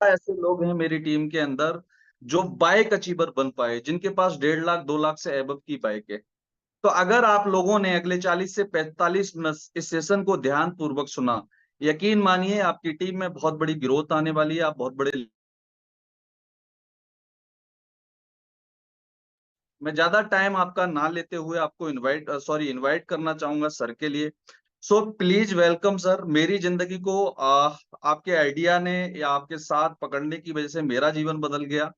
ऐसे लोग हैं मेरी टीम के अंदर जो बाइक अचीवर बन पाए, जिनके पास 1.5 लाख 2 लाख से एबव की बाइक है। तो अगर आप लोगों ने अगले 40 से 45 मिनट इस सेशन को ध्यान पूर्वक सुना, यकीन मानिए आपकी टीम में बहुत बड़ी ग्रोथ आने वाली है। आप बहुत बड़े। मैं ज्यादा टाइम आपका ना लेते हुए आपको इनवाइट करना चाहूंगा सर के लिए। सो प्लीज वेलकम सर। मेरी जिंदगी को आपके आइडिया ने या आपके साथ पकड़ने की वजह से मेरा जीवन बदल गया।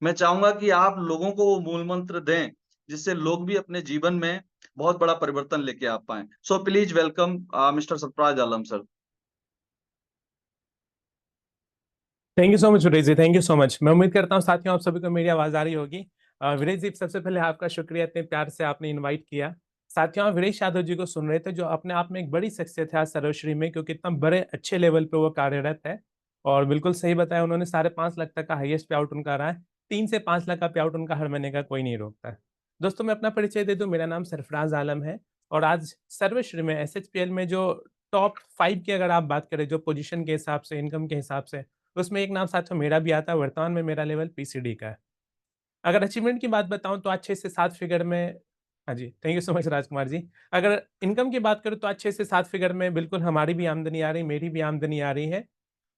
मैं चाहूंगा कि आप लोगों को वो मूल मंत्र दें जिससे लोग भी अपने जीवन में बहुत बड़ा परिवर्तन लेके आ पाए। So please welcome mister Sarfaraz Alam sir. Thank you so much Viresh ji, thank you so much. मैं उम्मीद करता हूँ साथियों आप सभी को मेरी आवाज आ रही होगी। विरेश जी, सबसे पहले आपका शुक्रिया, इतने प्यार से आपने इनवाइट किया। साथियों, आप विरेश यादव जी को सुन रहे थे, जो अपने आप में एक बड़ी शख्सियत है आज सर्वश्री में, क्योंकि इतना बड़े अच्छे लेवल पे वो कार्यरत है। और बिल्कुल सही बताया उन्होंने, 5.5 लाख तक का हाईएस्ट पे आउट उनका रहा है। 3 से 5 लाख का पे आउट उनका हर महीने का कोई नहीं रोकता है। दोस्तों, मैं अपना परिचय दे दूं, मेरा नाम सरफराज आलम है। और आज सर्वश्री में एसएचपीएल में जो टॉप 5 की अगर आप बात करें, जो पोजीशन के हिसाब से, इनकम के हिसाब से, उसमें एक नाम साथियों मेरा भी आता है। वर्तमान में मेरा लेवल पीसीडी का है। अगर अचीवमेंट की बात बताऊं तो आज 6 से 7 फिगर में। हाँ जी, thank you so much Rajkumar ji. अगर इनकम की बात करूं तो आज 6 से 7 फिगर में बिल्कुल हमारी भी आमदनी आ रही, मेरी भी आमदनी आ रही है।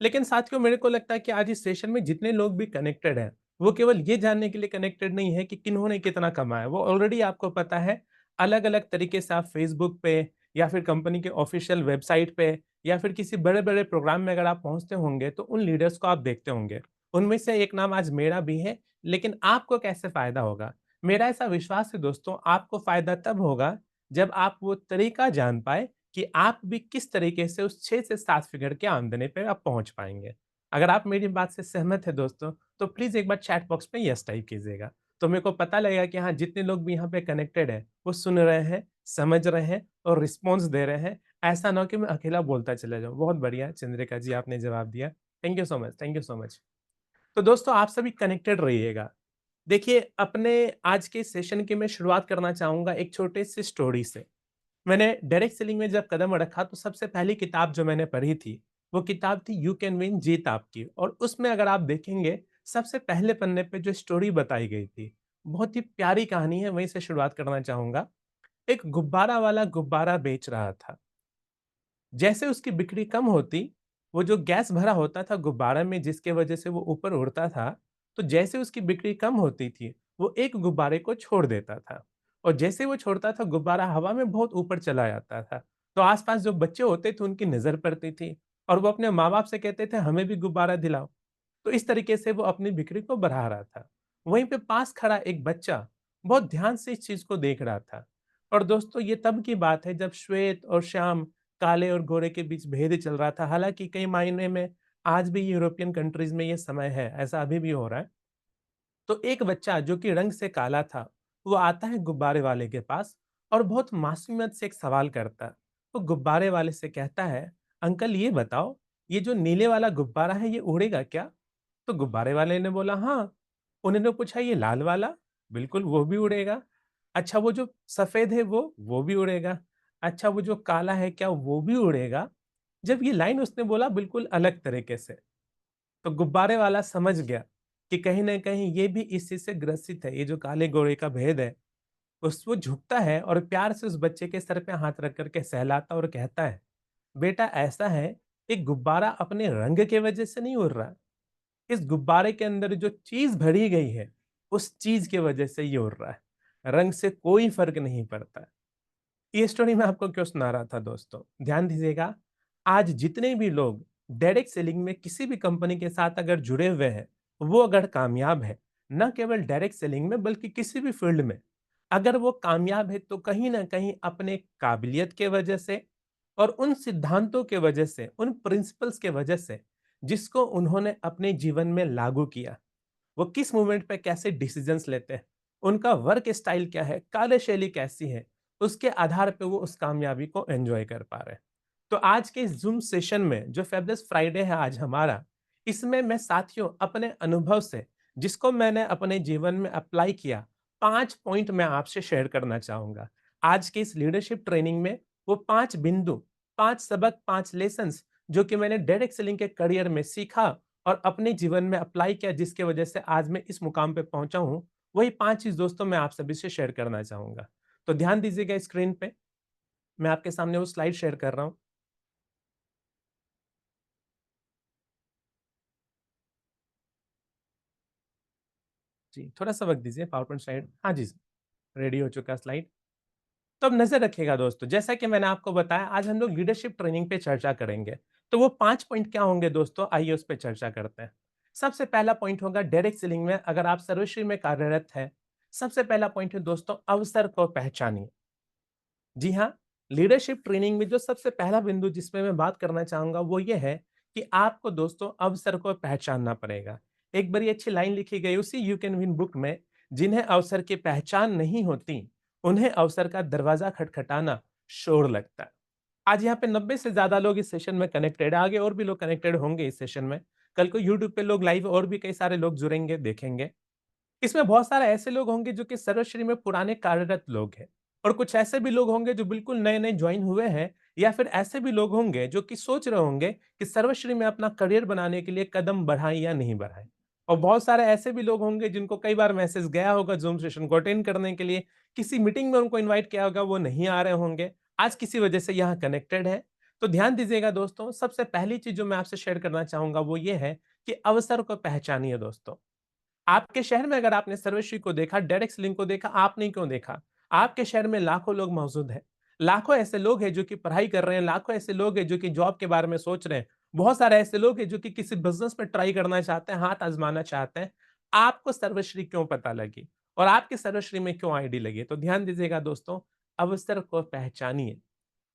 लेकिन साथियों, मेरे को लगता है कि आज इस सेशन में जितने लोग भी कनेक्टेड हैं, वो केवल ये जानने के लिए कनेक्टेड नहीं है कि किन्होंने कितना कमाया। वो ऑलरेडी आपको पता है। अलग अलग तरीके से आप फेसबुक पे या फिर कंपनी के ऑफिशियल वेबसाइट पे या फिर किसी बड़े बड़े प्रोग्राम में अगर आप पहुंचते होंगे तो उन लीडर्स को आप देखते होंगे। उनमें से एक नाम आज मेरा भी है। लेकिन आपको कैसे फायदा होगा? मेरा ऐसा विश्वास है दोस्तों, आपको फायदा तब होगा जब आप वो तरीका जान पाए कि आप भी किस तरीके से उस 6 से 7 फिगर के आमदनी पे आप पहुंच पाएंगे। अगर आप मेरी बात से सहमत है दोस्तों, तो प्लीज एक बार चैट बॉक्स में यस टाइप कीजिएगा। तो मेरे को पता लगेगा कि हाँ, जितने लोग भी यहाँ पे कनेक्टेड है वो सुन रहे हैं, समझ रहे हैं और रिस्पॉन्स दे रहे हैं। ऐसा ना हो कि मैं अकेला बोलता चला जाऊं। बहुत बढ़िया चंद्रिका जी, आपने जवाब दिया। Thank you so much, thank you so much. तो दोस्तों, आप सभी कनेक्टेड रहिएगा। देखिए, अपने आज के सेशन की मैं शुरुआत करना चाहूंगा एक छोटे से स्टोरी से। मैंने डायरेक्ट सेलिंग में जब कदम रखा तो सबसे पहली किताब जो मैंने पढ़ी थी, वो किताब थी यू कैन विन, जीत आपकी। और उसमें अगर आप देखेंगे, सबसे पहले पन्ने पे जो स्टोरी बताई गई थी, बहुत ही प्यारी कहानी है, वहीं से शुरुआत करना चाहूंगा। एक गुब्बारा वाला गुब्बारा बेच रहा था। जैसे उसकी बिक्री कम होती, वो जो गैस भरा होता था गुब्बारा में जिसके वजह से वो ऊपर उड़ता था, तो जैसे उसकी बिक्री कम होती थी, वो एक गुब्बारे को छोड़ देता था। और जैसे वो छोड़ता था, गुब्बारा हवा में बहुत ऊपर चला जाता था। तो आसपास जो बच्चे होते थे उनकी नजर पड़ती थी, और वो अपने माँ बाप से कहते थे हमें भी गुब्बारा दिलाओ। तो इस तरीके से वो अपनी बिक्री को बढ़ा रहा था। वहीं पे पास खड़ा एक बच्चा बहुत ध्यान से इस चीज को देख रहा था। और दोस्तों, ये तब की बात है जब श्वेत और श्याम, काले और गोरे के बीच भेद चल रहा था। हालांकि कई मायने में आज भी यूरोपियन कंट्रीज में ये समय है, ऐसा अभी भी हो रहा है। तो एक बच्चा जो कि रंग से काला था, वो आता है गुब्बारे वाले के पास और बहुत मासूमियत से एक सवाल करता है। वो गुब्बारे वाले से कहता है, अंकल ये बताओ, ये जो नीले वाला गुब्बारा है ये उड़ेगा क्या? तो गुब्बारे वाले ने बोला हाँ। उन्होंने पूछा ये लाल वाला? बिल्कुल, वो भी उड़ेगा। अच्छा, वो जो सफेद है वो भी उड़ेगा। अच्छा, वो जो काला है क्या वो भी उड़ेगा? जब ये लाइन उसने बोला बिल्कुल अलग तरीके से, तो गुब्बारे वाला समझ गया कि कहीं ना कहीं ये भी इस चीज से ग्रसित है। ये जो काले गोरे का भेद है, उस वो झुकता है और प्यार से उस बच्चे के सर पे हाथ रख करके सहलाता और कहता है, बेटा ऐसा है, एक गुब्बारा अपने रंग के वजह से नहीं उड़ रहा। इस गुब्बारे के अंदर जो चीज भरी गई है, उस चीज की वजह से ये उड़ रहा है। रंग से कोई फर्क नहीं पड़ता। ये स्टोरी मैं आपको क्यों सुना रहा था दोस्तों, ध्यान दीजिएगा। आज जितने भी लोग डायरेक्ट सेलिंग में किसी भी कंपनी के साथ अगर जुड़े हुए हैं, वो अगर कामयाब है, न केवल डायरेक्ट सेलिंग में बल्कि किसी भी फील्ड में, अगर वो कामयाब है तो कहीं ना कहीं अपने काबिलियत के वजह से और उन सिद्धांतों के वजह से, उन प्रिंसिपल्स के वजह से, जिसको उन्होंने अपने जीवन में लागू किया। वो किस मोमेंट पे कैसे डिसीजंस लेते हैं, उनका वर्क स्टाइल क्या है, कार्यशैली कैसी है, उसके आधार पे वो उस कामयाबी को एंजॉय कर पा रहे हैं। तो आज के इस जूम सेशन में जो फेबलेस फ्राइडे है आज हमारा, इसमें मैं साथियों अपने अनुभव से, जिसको मैंने अपने जीवन में अप्लाई किया, 5 पॉइंट मैं आपसे शेयर करना चाहूंगा। आज के इस लीडरशिप ट्रेनिंग में वो 5 बिंदु, 5 सबक, 5 लेसन जो कि मैंने डायरेक्ट सेलिंग के करियर में सीखा और अपने जीवन में अप्लाई किया, जिसकी वजह से आज मैं इस मुकाम पे पहुंचा हूं, वही 5 चीज दोस्तों मैं आप सभी से शेयर करना चाहूंगा। तो ध्यान दीजिएगा स्क्रीन पे, मैं आपके सामने वो स्लाइड शेयर कर रहा हूं। जी, थोड़ा-सा वक़्त दीजिए, पावर पॉइंट स्लाइड, हाँ जी, रेडी हो चुका है स्लाइड। तो अब नज़र रखिएगा दोस्तों, जैसा कि मैंने आपको बताया, आज हम लोग लीडरशिप ट्रेनिंग पे चर्चा करेंगे। तो वो 5 पॉइंट क्या होंगे दोस्तों, आइए उस पे चर्चा करते हैं। सबसे पहला पॉइंट होगा डायरेक्ट सेलिंग में अगर आप सर्वश्री में कार्यरत हैं, सबसे पहला पॉइंट है दोस्तों, अवसर को पहचानिए। जी हाँ, लीडरशिप ट्रेनिंग में जो सबसे पहला बिंदु जिसमें मैं बात करना चाहूँगा वो ये है कि आपको दोस्तों अवसर को पहचानना पड़ेगा। एक बड़ी अच्छी लाइन लिखी गई उसी यू कैन विन बुक में, जिन्हें अवसर की पहचान नहीं होती, उन्हें अवसर का दरवाज़ा खटखटाना शोर लगता है। आज यहाँ पे 90 से ज़्यादा लोग इस सेशन में कनेक्टेड हैं, आगे और भी लोग कनेक्टेड होंगे इस सेशन में। कल को यूट्यूब पे लोग लाइव और भी कई सारे लोग जुड़ेंगे, देखेंगे। इसमें बहुत सारे ऐसे लोग होंगे जो कि सर्वश्री में पुराने कार्यरत लोग हैं और कुछ ऐसे भी लोग होंगे जो बिल्कुल नए-नए जॉइन हुए हैं, या फिर ऐसे भी लोग होंगे जो कि सोच रहे होंगे कि सर्वश्री में अपना करियर बनाने के लिए कदम बढ़ाएँ या नहीं बढ़ाएँ। और बहुत सारे ऐसे भी लोग होंगे जिनको कई बार मैसेज गया होगा ज़ूम सेशन को अटेंड करने के लिए, किसी मीटिंग में उनको इनवाइट किया होगा, वो नहीं आ रहे होंगे, आज किसी वजह से यहाँ कनेक्टेड हैं। तो ध्यान दीजिएगा दोस्तों, सबसे पहली चीज़ जो मैं आपसे शेयर करना चाहूँगा वो ये है कि अवसर को पहचानिए दोस्तों। आपके शहर में अगर आपने सर्वश्री को देखा, डायरेक्ट सेलिंग को देखा, आपने क्यों देखा? आपके शहर में लाखों लोग मौजूद हैं। लाखों ऐसे लोग हैं जो कि पढ़ाई कर रहे हैं, लाखों ऐसे लोग हैं जो कि जॉब के बारे में सोच रहे हैं। बहुत सारे ऐसे लोग हैं जो कि किसी बिज़नेस में ट्राई करना चाहते हैं, हाथ आज़माना चाहते हैं। आपको सर्वश्री क्यों पता लगी? और आपकी सर्वश्री में क्यों आईडी लगी? तो ध्यान दीजिएगा दोस्तों, अवसर को पहचानिए।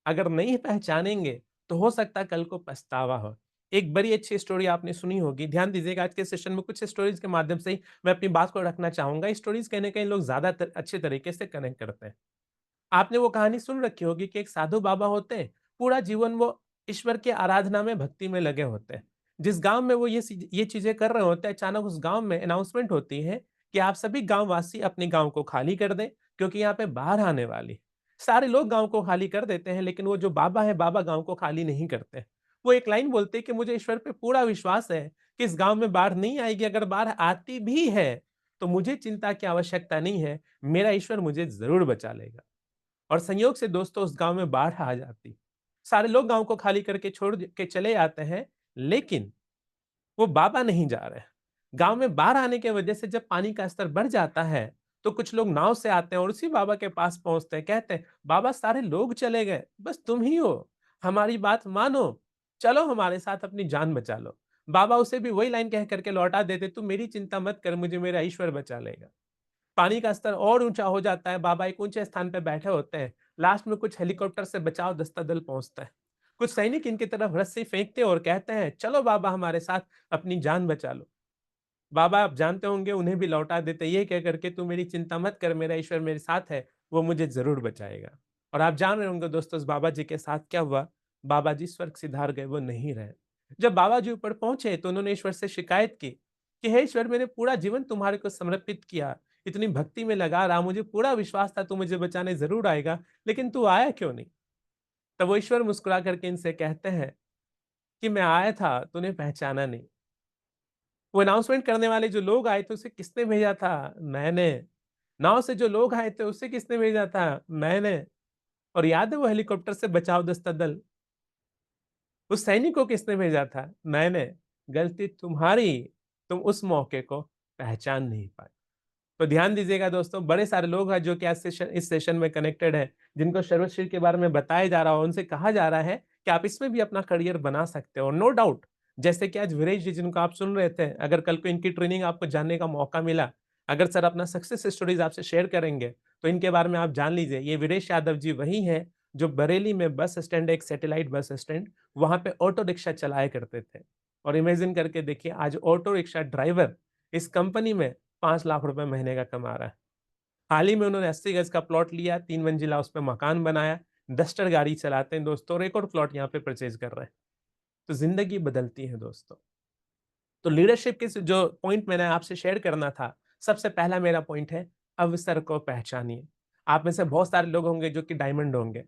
अगर नहीं पहचानेंगे, तो हो सकता है कल को पछतावा हो। एक बड़ी अच्छी स्टोरी आपने सुनी होगी, ध्यान दीजिएगा आज के सेशन में कुछ स्टोरीज़ के माध्यम से ही मैं अपनी बात को रखना चाहूँगा। स्टोरीज़ कहीं न कहीं लोग ज़्यादा अच्छे तरीके से कनेक्ट करते हैं। आपने वो कहानी सुन रखी होगी कि एक साधु बाबा होते हैं, पूरा जीवन वो ईश्वर की आराधना में, भक्ति में लगे होते हैं। जिस गाँव में वो ये चीज़ें कर रहे होते हैं, अचानक उस गाँव में अनाउंसमेंट होती है कि आप सभी गाँव वासी अपने गाँव को खाली कर दें, क्योंकि यहाँ पे बाढ़ आने वाली है। सारे लोग गाँव को खाली कर देते हैं, लेकिन वो जो बाबा हैं, बाबा गाँव को खाली नहीं करते। वो एक लाइन बोलते हैं कि मुझे ईश्वर पे पूरा विश्वास है कि इस गाँव में बाढ़ नहीं आएगी, अगर बाढ़ आती भी है, तो मुझे चिंता की आवश्यकता नहीं है, मेरा ईश्वर मुझे ज़रूर बचा लेगा। और संयोग से दोस्तों उस गाँव में बाढ़ आ जाती। सारे लोग गाँव को खाली करके छोड़ के चले आते हैं, लेकिन वो बाबा नहीं जा रहे हैं। गाँव में बाढ़ आने की वजह से जब पानी का स्तर बढ़ जाता है, तो कुछ लोग नाव से आते हैं और उसी बाबा के पास पहुँचते हैं, कहते हैं, "बाबा सारे लोग चले गए, बस तुम ही हो। हमारी बात मानो, चलो हमारे साथ अपनी जान बचा लो।" बाबा उसे भी वही लाइन कह कर के लौटा देते, "तू मेरी चिंता मत कर, मुझे मेरा ईश्वर बचा लेगा।" पानी का स्तर और ऊँचा हो जाता है, बाबा एक ऊँचे स्थान पे बैठे होते हैं। लास्ट में कुछ हेलीकॉप्टर से बचाव दस्ता दल पहुँचता है। कुछ सैनिक इनकी तरफ रस्सी फेंकते हैं और कहते हैं, "चलो बाबा हमारे साथ अपनी जान बचा लो।" बाबा आप जानते होंगे उन्हें भी लौटा देते, ये कह कर के, "तू मेरी चिंता मत कर, मेरा ईश्वर मेरे साथ है, वो मुझे ज़रूर बचाएगा।" और आप जान रहे होंगे दोस्तों उस बाबा जी के साथ क्या हुआ? बाबा जी स्वर्ग सिधार गए, वो नहीं रहे। जब बाबा जी ऊपर पहुँचे तो उन्होंने ईश्वर से शिकायत की कि हे ईश्वर, मैंने पूरा जीवन तुम्हारे को समर्पित किया, इतनी भक्ति में लगा रहा, मुझे पूरा विश्वास था तू मुझे बचाने ज़रूर आएगा, लेकिन तू आया क्यों नहीं? तब वो ईश्वर मुस्कुरा करके इनसे कहते हैं कि मैं आया था, तूने पहचाना नहीं। वो अनाउंसमेंट करने वाले जो लोग आए थे, उसे किसने भेजा था? मैंने। नाव से जो लोग आए थे, उसे किसने भेजा था? मैंने। और याद है वो हेलीकॉप्टर से बचाव दस्ता दल, उस सैनिक को किसने भेजा था? मैंने। गलती तुम्हारी, तुम उस मौके को पहचान नहीं पाए। तो ध्यान दीजिएगा दोस्तों, बड़े सारे लोग हैं जो कि आज इस सेशन में कनेक्टेड हैं, जिनको सर्वश्री के बारे में बताया जा रहा है, उनसे कहा जा रहा है कि आप इसमें भी अपना करियर बना सकते हो। नो डाउट, जैसे कि आज वीरेश जी जिनको आप सुन रहे थे, अगर कल को इनकी ट्रेनिंग आपको जानने का मौका मिला, अगर सर अपना सक्सेस स्टोरीज आपसे शेयर करेंगे, तो इनके बारे में आप जान लीजिए। ये वीरेश यादव जी वही हैं जो बरेली में बस स्टैंड, एक सैटेलाइट बस स्टैंड, वहाँ पे ऑटो रिक्शा चलाया करते थे। और इमेजिन करके देखिए, आज ऑटो रिक्शा ड्राइवर इस कंपनी में 5 लाख रुपए महीने का कमा रहा है। हाल ही में उन्होंने 80 गज का प्लॉट लिया, 3 मंजिला उस पे मकान बनाया, डस्टर गाड़ी चलाते हैं दोस्तों और एक और प्लॉट यहाँ पे परचेज़ कर रहे हैं। तो ज़िंदगी बदलती है दोस्तों। तो लीडरशिप के जो पॉइंट मैंने आपसे शेयर करना था, सबसे पहला मेरा पॉइंट है, अवसर को पहचानिए। आप में से बहुत सारे लोग होंगे जो कि डायमंड होंगे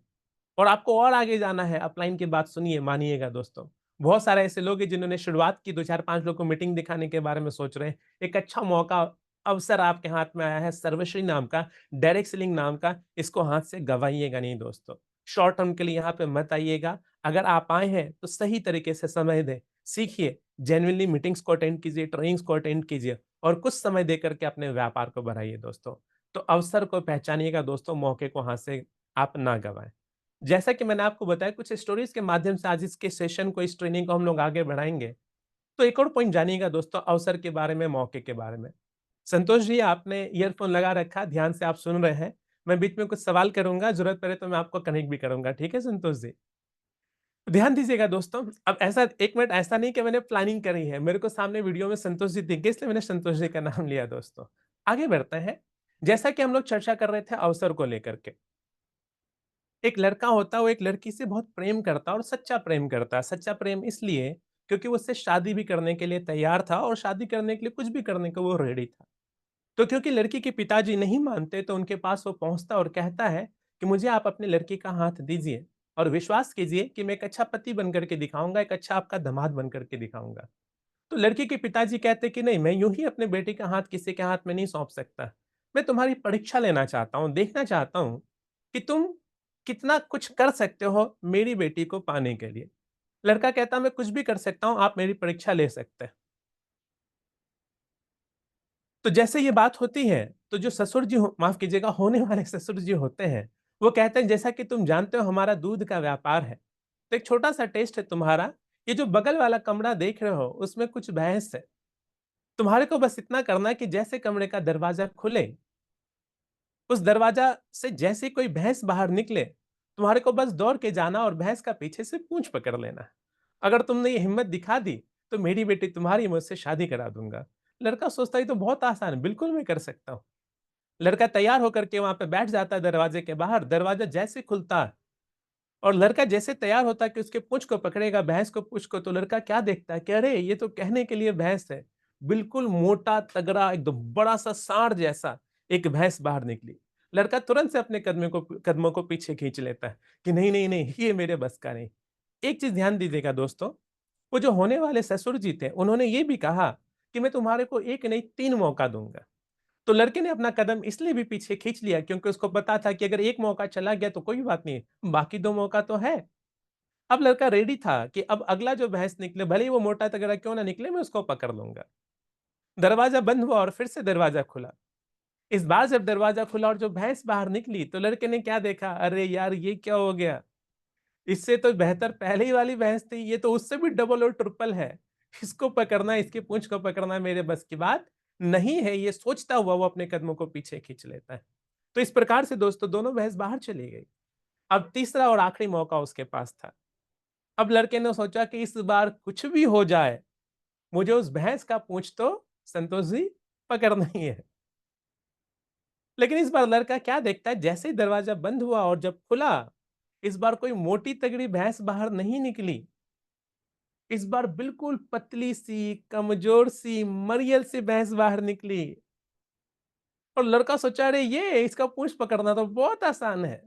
और आपको और आगे जाना है, अपलाइन की बात सुनिए, मानिएगा दोस्तों। बहुत सारे ऐसे लोग हैं जिन्होंने शुरुआत की, 2-4-5 लोग को मीटिंग दिखाने के बारे में सोच रहे हैं। एक अच्छा मौका, अवसर आपके हाथ में आया है सर्वश्री नाम का, डायरेक्ट सेलिंग नाम का, इसको हाथ से गँवाइएगा नहीं दोस्तों। शॉर्ट टर्म के लिए यहाँ पे मत आइएगा। अगर आप आए हैं तो सही तरीके से समय दें, सीखिए, जेन्युइनली मीटिंग्स को अटेंड कीजिए, ट्रेनिंग्स को अटेंड कीजिए और कुछ समय देकर के अपने व्यापार को बढ़ाइए दोस्तों। तो अवसर को पहचानिएगा दोस्तों, मौके को हाथ से आप ना गँवाएँ। जैसा कि मैंने आपको बताया, कुछ स्टोरीज़ के माध्यम से आज इसके सेशन को, इस ट्रेनिंग को हम लोग आगे बढ़ाएँगे। तो एक और पॉइंट जानिएगा दोस्तों, अवसर के बारे में, मौके के बारे में। संतोष जी, आपने ईयरफ़ोन लगा रखा, ध्यान से आप सुन रहे हैं। मैं बीच में कुछ सवाल करूँगा, ज़रूरत पड़े तो मैं आपको कनेक्ट भी करूँगा, ठीक है संतोष जी? ध्यान दीजिएगा दोस्तों, अब ऐसा 1 मिनट, ऐसा नहीं कि मैंने प्लानिंग करी है। मेरे को सामने वीडियो में संतोष जी दिख गए, इसलिए मैंने संतोष जी का नाम लिया दोस्तों। आगे बढ़ते हैं। जैसा कि हम लोग चर्चा कर रहे थे अवसर को लेकर के। एक लड़का होता है, वो एक लड़की से बहुत प्रेम करता है और सच्चा प्रेम करता है। सच्चा प्रेम इसलिए क्योंकि वो उससे शादी भी करने के लिए तैयार था और शादी करने के लिए कुछ भी करने को वो रेडी था। तो क्योंकि लड़की के पिताजी नहीं मानते, तो उनके पास वो पहुँचता और कहता है कि मुझे आप अपनी लड़की का हाथ दीजिए और विश्वास कीजिए कि मैं एक अच्छा पति बन कर के दिखाऊँगा, एक अच्छा आपका दामाद बन कर के दिखाऊँगा। तो लड़की के पिताजी कहते कि नहीं, मैं यूँ ही अपने बेटे का हाथ किसी के हाथ में नहीं सौंप सकता। मैं तुम्हारी परीक्षा लेना चाहता हूँ, देखना चाहता हूँ कि तुम कितना कुछ कर सकते हो मेरी बेटी को पाने के लिए। लड़का कहता मैं कुछ भी कर सकता हूँ, आप मेरी परीक्षा ले सकते हैं। तो जैसे ये बात होती है, तो जो ससुर जी हो, माफ़ कीजिएगा, होने वाले ससुर जी होते हैं, वो कहते हैं जैसा कि तुम जानते हो हमारा दूध का व्यापार है, तो एक छोटा-सा टेस्ट है तुम्हारा, ये जो बगल वाला कमरा देख रहे हो उसमें कुछ भैंस है। तुम्हारे को बस इतना करना है कि जैसे कमरे का दरवाज़ा खुले, उस दरवाज़ा से जैसे कोई भैंस बाहर निकले, तुम्हारे को बस दौड़ के जाना और भैंस का पीछे से पूँछ पकड़ लेना है। अगर तुमने ये हिम्मत दिखा दी, तो मेरी बेटी तुम्हारी मुझसे शादी करा दूँगा। लड़का सोचता है ये तो बहुत आसान है, बिल्कुल मैं कर सकता हूँ। लड़का तैयार होकर के वहाँ पे बैठ जाता है दरवाजे के बाहर, दरवाज़ा जैसे खुलता है और लड़का जैसे तैयार होता है कि उसके पूँछ को पकड़ेगा, भैंस को पूँछ को, तो लड़का क्या देखता है कि अरे! ये तो कहने के लिए भैंस है। बिल्कुल मोटा, तगड़ा, एकदम बड़ा-सा सांड जैसा एक भैंस बाहर निकली। लड़का तुरंत से अपने कदमों को पीछे खींच लेता है कि नहीं, नहीं, नहीं, ये मेरे बस का नहीं। एक चीज़ ध्यान दीजिएगा दोस्तों, वो जो होने वाले ससुर जी थे, उन्होंने ये भी कहा कि मैं तुम्हारे को 1 नहीं 3 मौका दूँगा। तो लड़के ने अपना कदम इसलिए भी पीछे खींच लिया क्योंकि उसको पता था कि अगर 1 मौका चला गया तो कोई बात नहीं, बाकी 2 मौका तो है। अब लड़का रेडी था कि अब अगला जो भैंस निकले, भले ही वो मोटा-तगड़ा क्यों ना निकले, मैं उसको पकड़ लूँगा। दरवाज़ा बंद हुआ और फिर से दरवाज़ा खुला। इस बार जब दरवाज़ा खुला और जो भैंस बाहर निकली, तो लड़के ने क्या देखा, अरे यार! ये क्या हो गया? इससे तो बेहतर पहले ही वाली भैंस थी, ये तो उससे भी डबल और ट्रिपल है। इसको पकड़ना, इसकी पूँछ को पकड़ना मेरे बस की बात नहीं है, ये सोचता हुआ वो अपने कदमों को पीछे खींच लेता है। तो इस प्रकार से दोस्तों दोनों भैंस बाहर चली गई। अब तीसरा और आखिरी मौका उसके पास था। अब लड़के ने सोचा कि इस बार कुछ भी हो जाए, मुझे उस भैंस का पूँछ तो संतोष जी पकड़ना ही है। लेकिन इस बार लड़का क्या देखता है, जैसे ही दरवाज़ा बंद हुआ और जब खुला, इस बार कोई मोटी तगड़ी भैंस बाहर नहीं निकली। इस बार बिल्कुल पतली-सी, कमज़ोर-सी, मरियल-सी भैंस बाहर निकली और लड़का सोचा अरे ये इसका पूँछ पकड़ना तो बहुत आसान है।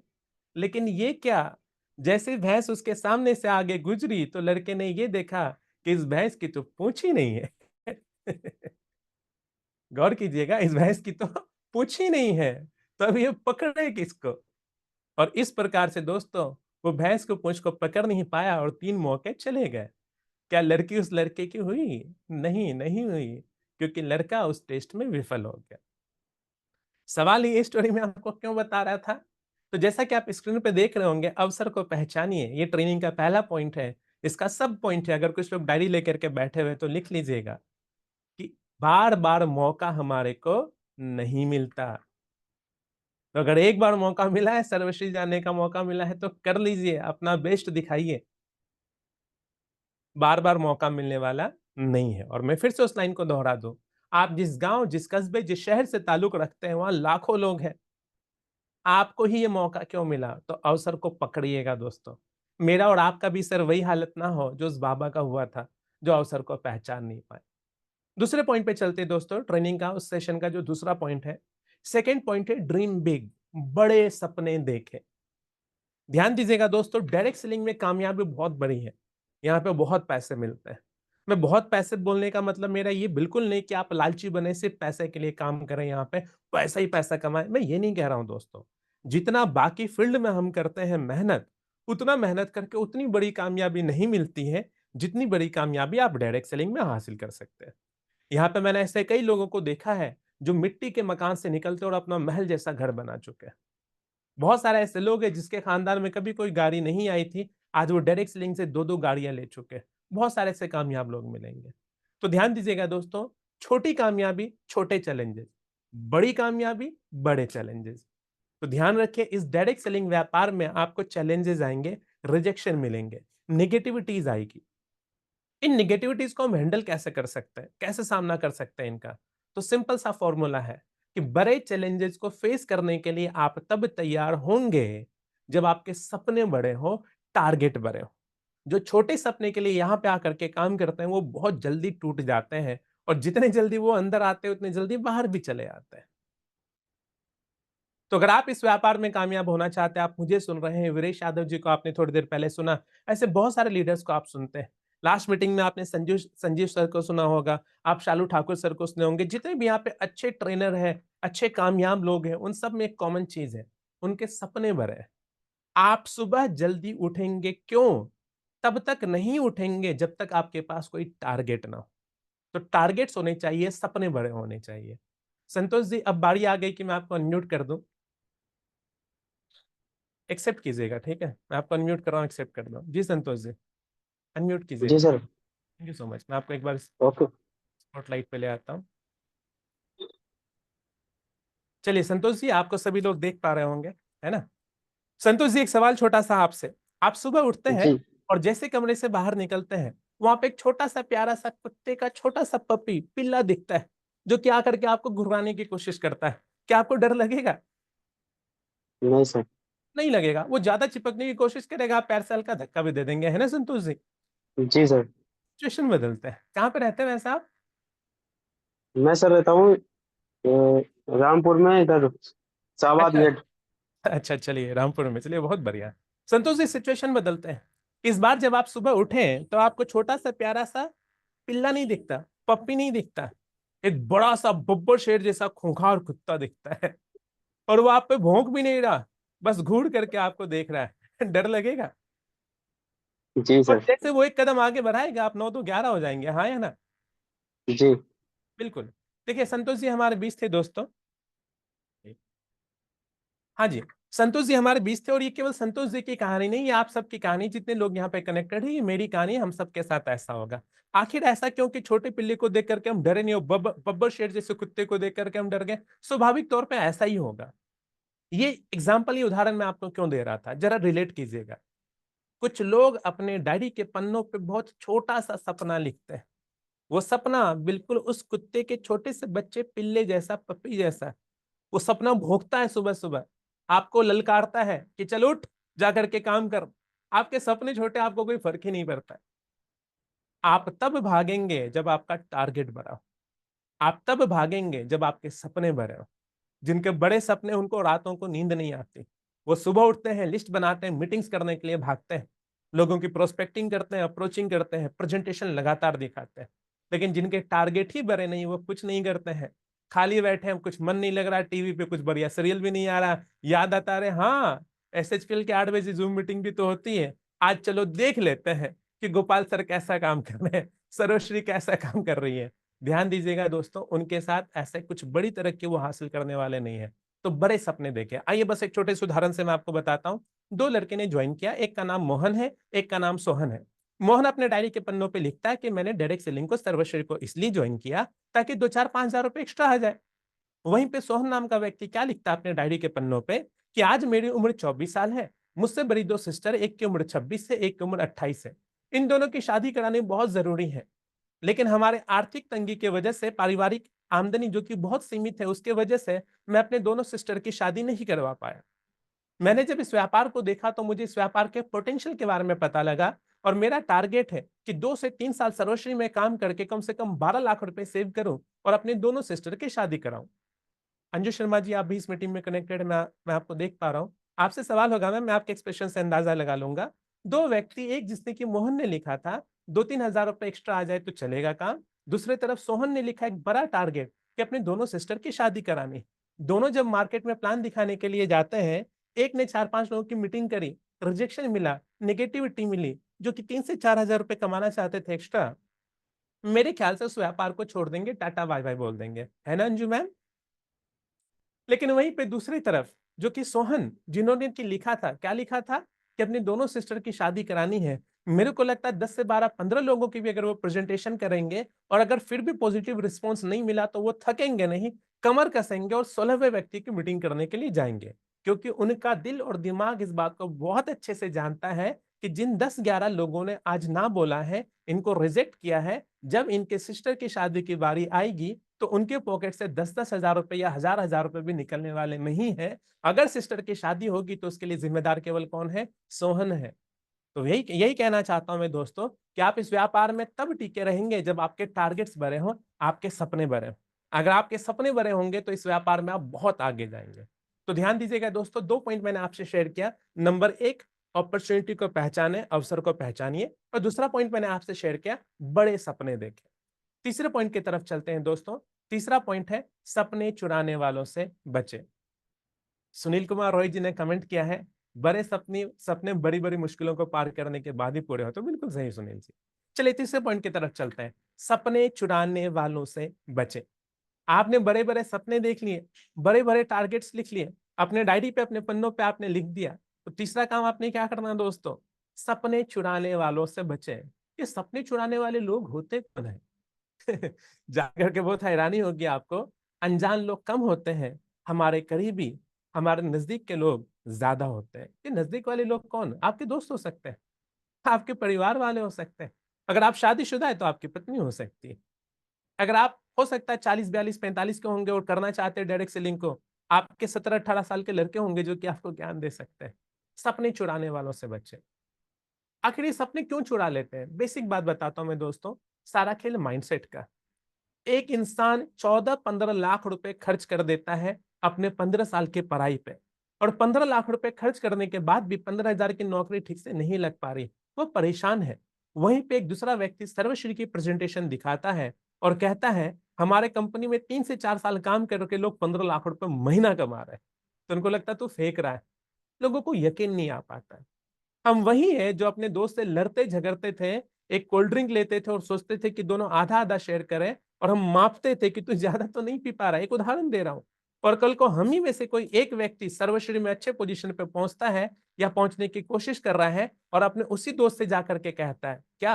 लेकिन ये क्या? जैसे भैंस उसके सामने से आगे गुज़री तो लड़के ने ये देखा कि इस भैंस की तो पूँछ ही नहीं है। गौर कीजिएगा, इस भैंस की तो पूँछ ही नहीं है, तो अब ये पकड़े किसको? और इस प्रकार से दोस्तों वो भैंस को पूँछ को पकड़ नहीं पाया और 3 मौके चले गए। क्या लड़की उस लड़के की हुई? नहीं, नहीं हुई, क्योंकि लड़का उस टेस्ट में विफल हो गया। सवाल ये स्टोरी में आपको क्यों बता रहा था? तो जैसा कि आप स्क्रीन पे देख रहे होंगे, अवसर को पहचानिए, ये ट्रेनिंग का पहला पॉइंट है। इसका सब पॉइंट है, अगर कुछ लोग डायरी लेकर के बैठे हुए हैं तो लिख लीजिएगा कि बार-बार मौका हमारे को नहीं मिलता। तो अगर एक बार मौका मिला है, सर्वश्री जाने का मौका मिला है तो कर लीजिए, अपना बेस्ट दिखाइए। बार-बार मौका मिलने वाला नहीं है और मैं फिर से उस लाइन को दोहरा दूँ, आप जिस गाँव, जिस कस्बे, जिस शहर से ताल्लुक रखते हैं, वहाँ लाखों लोग हैं। आपको ही ये मौका क्यों मिला? तो अवसर को पकड़िएगा दोस्तों। मेरा और आपका भी सर वही हालत ना हो जो उस बाबा का हुआ था, जो अवसर को पहचान नहीं पाए। दूसरे पॉइंट पे चलते हैं दोस्तों, ट्रेनिंग का उस सेशन का जो दूसरा पॉइंट है। सेकंड पॉइंट है ड्रीम बिग, बड़े सपने देखें। ध्यान दीजिएगा दोस्तों, डायरेक्ट सेलिंग में कामयाबी बहुत बड़ी है। यहाँ पे बहुत पैसे मिलते हैं। मैं बहुत पैसे बोलने का मतलब मेरा ये बिल्कुल नहीं कि आप लालची बने, सिर्फ पैसे के लिए काम करें यहाँ पे, पैसा ही पैसा कमाएँ, मैं ये नहीं कह रहा हूँ दोस्तों। जितना बाकी फील्ड में हम करते हैं मेहनत, उतना मेहनत करके उतनी बड़ी कामयाबी नहीं मिलती है, जितनी बड़ी कामयाबी आप डायरेक्ट सेलिंग में हासिल कर सकते हैं। यहाँ पे मैंने ऐसे कई लोगों को देखा है, जो मिट्टी के मकान से निकलते और अपना महल जैसा घर बना चुके हैं। बहुत सारे ऐसे लोग हैं जिसके खानदान में कभी कोई गाड़ी नहीं आई थी, आज वो डायरेक्ट सेलिंग से 2-2 गाड़ियाँ ले चुके हैं। बहुत सारे ऐसे कामयाब लोग मिलेंगे। तो ध्यान दीजिएगा दोस्तों, छोटी कामयाबी, छोटे चैलेंजेस, बड़ी कामयाबी, बड़े चैलेंजेस। तो ध्यान रखिए इस डायरेक्ट सेलिंग व्यापार में आपको चैलेंजेस आएँगे, रिजेक्शन मिलेंगे, नेगेटिविटीज़ आएगी। इन नेगेटिविटीज को हम हैंडल कैसे कर सकते हैं? कैसे सामना कर सकते हैं इनका? तो सिंपल सा फॉर्मूला है कि बड़े चैलेंजेस को फेस करने के लिए आप तब तैयार होंगे, जब आपके सपने बड़े हो, टारगेट बड़े हो। जो छोटे सपने के लिए यहाँ पे आकर के काम करते हैं, वो बहुत जल्दी टूट जाते हैं और जितने जल्दी वो अंदर आते हैं, उतने जल्दी बाहर भी चले आते हैं। तो अगर आप इस व्यापार में कामयाब होना चाहते हैं, आप मुझे सुन रहे हैं, वीरेश यादव जी को आपने थोड़ी देर पहले सुना, ऐसे बहुत सारे लीडर्स को आप सुनते हैं। लास्ट मीटिंग में आपने संजीव संजीव सर को सुना होगा, आप शालू ठाकुर सर को सुने होंगे, जितने भी यहाँ पे अच्छे ट्रेनर हैं, अच्छे कामयाब लोग हैं, उन सब में एक कॉमन चीज़ है, उनके सपने बड़े हैं। आप सुबह जल्दी उठेंगे क्यों? तब तक नहीं उठेंगे जब तक आपके पास कोई टारगेट ना हो। तो टारगेट्स होने चाहिए, सपने बड़े होने चाहिए। संतोष जी, अब बारी आ गई कि मैं आपको अनम्यूट कर दूँ। एक्सेप्ट कीजिएगा, ठीक है? मैं आपको अनम्यूट कर रहा हूँ, एक्सेप्ट कर दो। जी संतोष जी, अनम्यूट जी कीजिएगा। Sir. Thank you so much. मैं आपको एक बार ओके। स्पॉटलाइट पे ले आता हूँ। चलिए संतोष जी, आपको सभी लोग देख पा रहे होंगे, है ना? संतोष जी, एक सवाल छोटा-सा आपसे। आप सुबह उठते हैं जी। और जैसे कमरे से बाहर निकलते हैं, वहाँ पे एक छोटा-सा प्यारा-सा कुत्ते का छोटा-सा पपी, पिल्ला दिखता है, जो कि आकर के आपको घुर्राने की कोशिश करता है। क्या आपको डर लगेगा? नहीं सर। नहीं लगेगा। वो ज़्यादा चिपकने की कोशिश करेगा, आप पैर से हल्का धक्का भी दे देंगे, है ना संतोष जी? जी सर। सिचुएशन बदलते हैं। कहाँ पे रहते हैं वैसे आप? मैं सर रहता हूँ रामपुर में, इधर शाहबाद अच्छा। गेट। अच्छा, चलिए रामपुर में, चलिए बहुत बढ़िया। संतोष जी, सिचुएशन बदलते हैं। इस बार जब आप सुबह उठे तो आपको छोटा-सा प्यारा-सा पिल्ला नहीं दिखता, पप्पी नहीं दिखता। एक बड़ा-सा बब्बर शेर जैसा खूंखार कुत्ता दिखता है और वो आप पे भौंक भी नहीं रहा, बस घूर करके आपको देख रहा है। डर लगेगा? जी और सर। जैसे वो एक कदम आगे बढ़ाएगा, आप 9 तो 11 हो जाएँगे, हाँ या ना? जी। बिल्कुल। देखिए संतोष जी हमारे बीच थे दोस्तों। हाँ जी, संतोष जी हमारे बीच थे और ये केवल संतोष जी की कहानी नहीं, ये आप सबकी कहानी, जितने लोग यहाँ पे कनेक्टेड हैं, ये मेरी कहानी है, हम सबके साथ ऐसा होगा। आखिर ऐसा क्यों कि छोटे पिल्ले को देख करके हम डरे नहीं, और बब्बर शेर जैसे कुत्ते को देख करके हम डर गए? स्वाभाविक तौर पे ऐसा ही होगा। ये एग्जाम्पल, ये उदाहरण मैं आपको क्यों दे रहा था, जरा रिलेट कीजिएगा। कुछ लोग अपने डायरी के पन्नों पे बहुत छोटा-सा सपना लिखते हैं। वो सपना बिल्कुल उस कुत्ते के छोटे से बच्चे पिल्ले जैसा, पप्पी जैसा। वो सपना भौंकता है सुबह-सुबह, आपको ललकारता है कि चल उठ, जा कर के काम कर। आपके सपने छोटे, आपको कोई फ़र्क ही नहीं पड़ता है। आप तब भागेंगे जब आपका टारगेट बड़ा हो। आप तब भागेंगे जब आपके सपने बड़े हों। जिनके बड़े सपने, उनको रातों को नींद नहीं आती। वो सुबह उठते हैं, लिस्ट बनाते हैं, मीटिंग्स करने के लिए भागते हैं। लोगों की प्रोस्पेक्टिंग करते हैं, अप्रोचिंग करते हैं, प्रेजेंटेशन लगातार दिखाते हैं। लेकिन जिनके टारगेट ही बड़े नहीं, वो कुछ नहीं करते हैं। खाली बैठे हैं, कुछ मन नहीं लग रहा है, टीवी पे कुछ बढ़िया सीरियल भी नहीं आ रहा, याद आता है, अरे हाँ, एसएचपीएल के 8 बजे ज़ूम मीटिंग भी तो होती है। आज चलो देख लेते हैं कि गोपाल सर कैसा काम कर रहे हैं, सरोश्री कैसा काम कर रही है। ध्यान दीजिएगा दोस्तों, उनके साथ ऐसे कुछ बड़ी तरक्की वो हासिल करने वाले नहीं है। तो बड़े सपने देखें। आइए बस एक छोटे से उदाहरण से मैं आपको बताता हूँ। 2 लड़के ने जॉइन किया, एक का नाम मोहन है, एक का नाम सोहन है। मोहन अपने डायरी के पन्नों पे लिखता है कि मैंने डायरेक्ट सेलिंग को, सर्वश्री को इसलिए जॉइन किया ताकि 2-4-5 हज़ार रुपए एक्स्ट्रा आ जाए। वहीं पे सोहन नाम का व्यक्ति क्या लिखता है अपने डायरी के पन्नों पे कि आज मेरी उम्र 24 साल है, मुझसे बड़ी 2 सिस्टर, एक की उम्र 26 है, एक की उम्र 28 है। इन दोनों की शादी करानी बहुत ज़रूरी है। लेकिन हमारे आर्थिक तंगी की वजह से, पारिवारिक आमदनी जो कि बहुत सीमित है, उसके वजह से मैं अपने दोनों सिस्टर की शादी नहीं करवा पाया। मैंने जब इस व्यापार को देखा तो मुझे इस व्यापार के पोटेंशियल के बारे में पता लगा और मेरा टारगेट है कि 2 से 3 साल सर्वश्री में काम करके कम से कम 12 लाख रुपए सेव करूं और अपने दोनों सिस्टर की शादी कराऊं। अंजू शर्मा जी, आप भी इस मीटिंग में कनेक्टेड, मैं आपको देख पा रहा हूं। आपसे सवाल होगा मैम, मैं आपके एक्सप्रेशन से अंदाजा लगा लूंगा। दो व्यक्ति, एक जिसने कि मोहन ने लिखा था 2-3 हजार रुपए एक्स्ट्रा आ जाए तो चलेगा काम, दूसरी तरफ सोहन ने लिखा एक बड़ा टारगेट कि अपने दोनों सिस्टर की शादी करानी। दोनों जब मार्केट में प्लान दिखाने के लिए जाते हैं, एक ने 4-5 लोगों की मीटिंग करी, रिजेक्शन मिला, नेगेटिविटी मिली, जो कि 3 से 4 हजार रुपए कमाना चाहते थे एक्स्ट्रा, मेरे ख्याल से उस व्यापार को छोड़ देंगे, टाटा बाय बाय बोल देंगे, है ना अंजू मैम? लेकिन वहीं पे दूसरी तरफ जो कि सोहन, जिन्होंने कि लिखा था, क्या लिखा था कि अपनी दोनों सिस्टर की शादी करानी है, मेरे को लगता है 10 से 12-15 लोगों की भी अगर वो प्रेजेंटेशन करेंगे और अगर फिर भी पॉजिटिव रिस्पॉन्स नहीं मिला तो वो थकेंगे नहीं, कमर कसेंगे और 16वें व्यक्ति की मीटिंग करने के लिए जाएंगे, क्योंकि उनका दिल और दिमाग इस बात को बहुत अच्छे से जानता है कि जिन 10-11 लोगों ने आज ना बोला है, इनको रिजेक्ट किया है, जब इनके सिस्टर की शादी की बारी आएगी तो उनके पॉकेट से 10-10 हजार रुपए या हजार रुपए भी निकलने वाले नहीं है। अगर सिस्टर की शादी होगी तो उसके लिए जिम्मेदार केवल कौन है? सोहन है। तो यही यही कहना चाहता हूं मैं दोस्तों कि आप इस व्यापार में तब टिके रहेंगे जब आपके टारगेट्स बड़े हों, आपके सपने बड़े हों। अगर आपके सपने बड़े होंगे तो इस व्यापार में आप बहुत आगे जाएंगे। तो ध्यान दीजिएगा दोस्तों, 2 पॉइंट मैंने आपसे शेयर किया। नंबर 1, अपॉर्चुनिटी को पहचाने, अवसर को पहचानिए, और दूसरा पॉइंट मैंने आपसे शेयर किया, बड़े सपने देखें। तीसरे पॉइंट की तरफ चलते हैं दोस्तों। तीसरा पॉइंट है सपने चुराने वालों से बचे। सुनील कुमार रॉय जी ने कमेंट किया है, बड़े सपने सपने बड़ी बड़ी मुश्किलों को पार करने के बाद ही पूरे होते। बिल्कुल सही सुनील जी। चलिए तीसरे पॉइंट की तरफ चलते हैं, सपने चुराने वालों से बचे। आपने बड़े बड़े सपने देख लिए, बड़े बड़े टारगेट्स लिख लिए, अपने डायरी पे, अपने पन्नों पे आपने लिख दिया, तो तीसरा काम आपने क्या करना है दोस्तों? सपने चुराने वालों से बचे। ये सपने चुराने वाले लोग होते कौन है? जाकर के बहुत हैरानी होगी आपको। अनजान लोग कम होते हैं, हमारे करीबी, हमारे नजदीक के लोग ज्यादा होते हैं। ये नजदीक वाले लोग कौन? आपके दोस्त हो सकते हैं, आपके परिवार वाले हो सकते हैं, अगर आप शादीशुदा है तो आपकी पत्नी हो सकती है, अगर आप हो सकता है 40, 42, 45 के होंगे और करना चाहते हैं डायरेक्ट सेलिंग को, आपके 17-18 साल के लड़के होंगे जो कि आपको ज्ञान दे सकते हैं। सपने चुराने वालों से बचे। आखिर ये सपने क्यों चुरा लेते हैं? बेसिक बात बताता हूं मैं दोस्तों, सारा खेल माइंडसेट का। एक इंसान 14-15 लाख रुपए खर्च कर देता है अपने 15 साल के पढ़ाई पे, और 15 लाख रुपए खर्च करने के बाद भी 15,000 की नौकरी ठीक से नहीं लग पा रही, वो परेशान है। वहीं पे एक दूसरा व्यक्ति सर्वश्री की प्रेजेंटेशन दिखाता है और कहता है हमारे कंपनी में 3 से 4 साल काम करके लोग 15 लाख रुपए महीना कमा रहे हैं। तो उनको लगता है तू फेंक रहा है, लोगों को यकीन नहीं आ पाता है। हम वही है जो अपने दोस्त से लड़ते झगड़ते थे, एक कोल्ड ड्रिंक लेते थे और सोचते थे कि दोनों आधा आधा शेयर करें, और हम मापते थे कि तू ज्यादा तो नहीं पी पा रहा है। एक उदाहरण दे रहा हूं। और कल को हम ही में से कोई एक व्यक्ति सर्वश्री में अच्छे पोजीशन पे पहुंचता है या पहुंचने की कोशिश कर रहा है और अपने उसी दोस्त से जाकर के कहता है क्या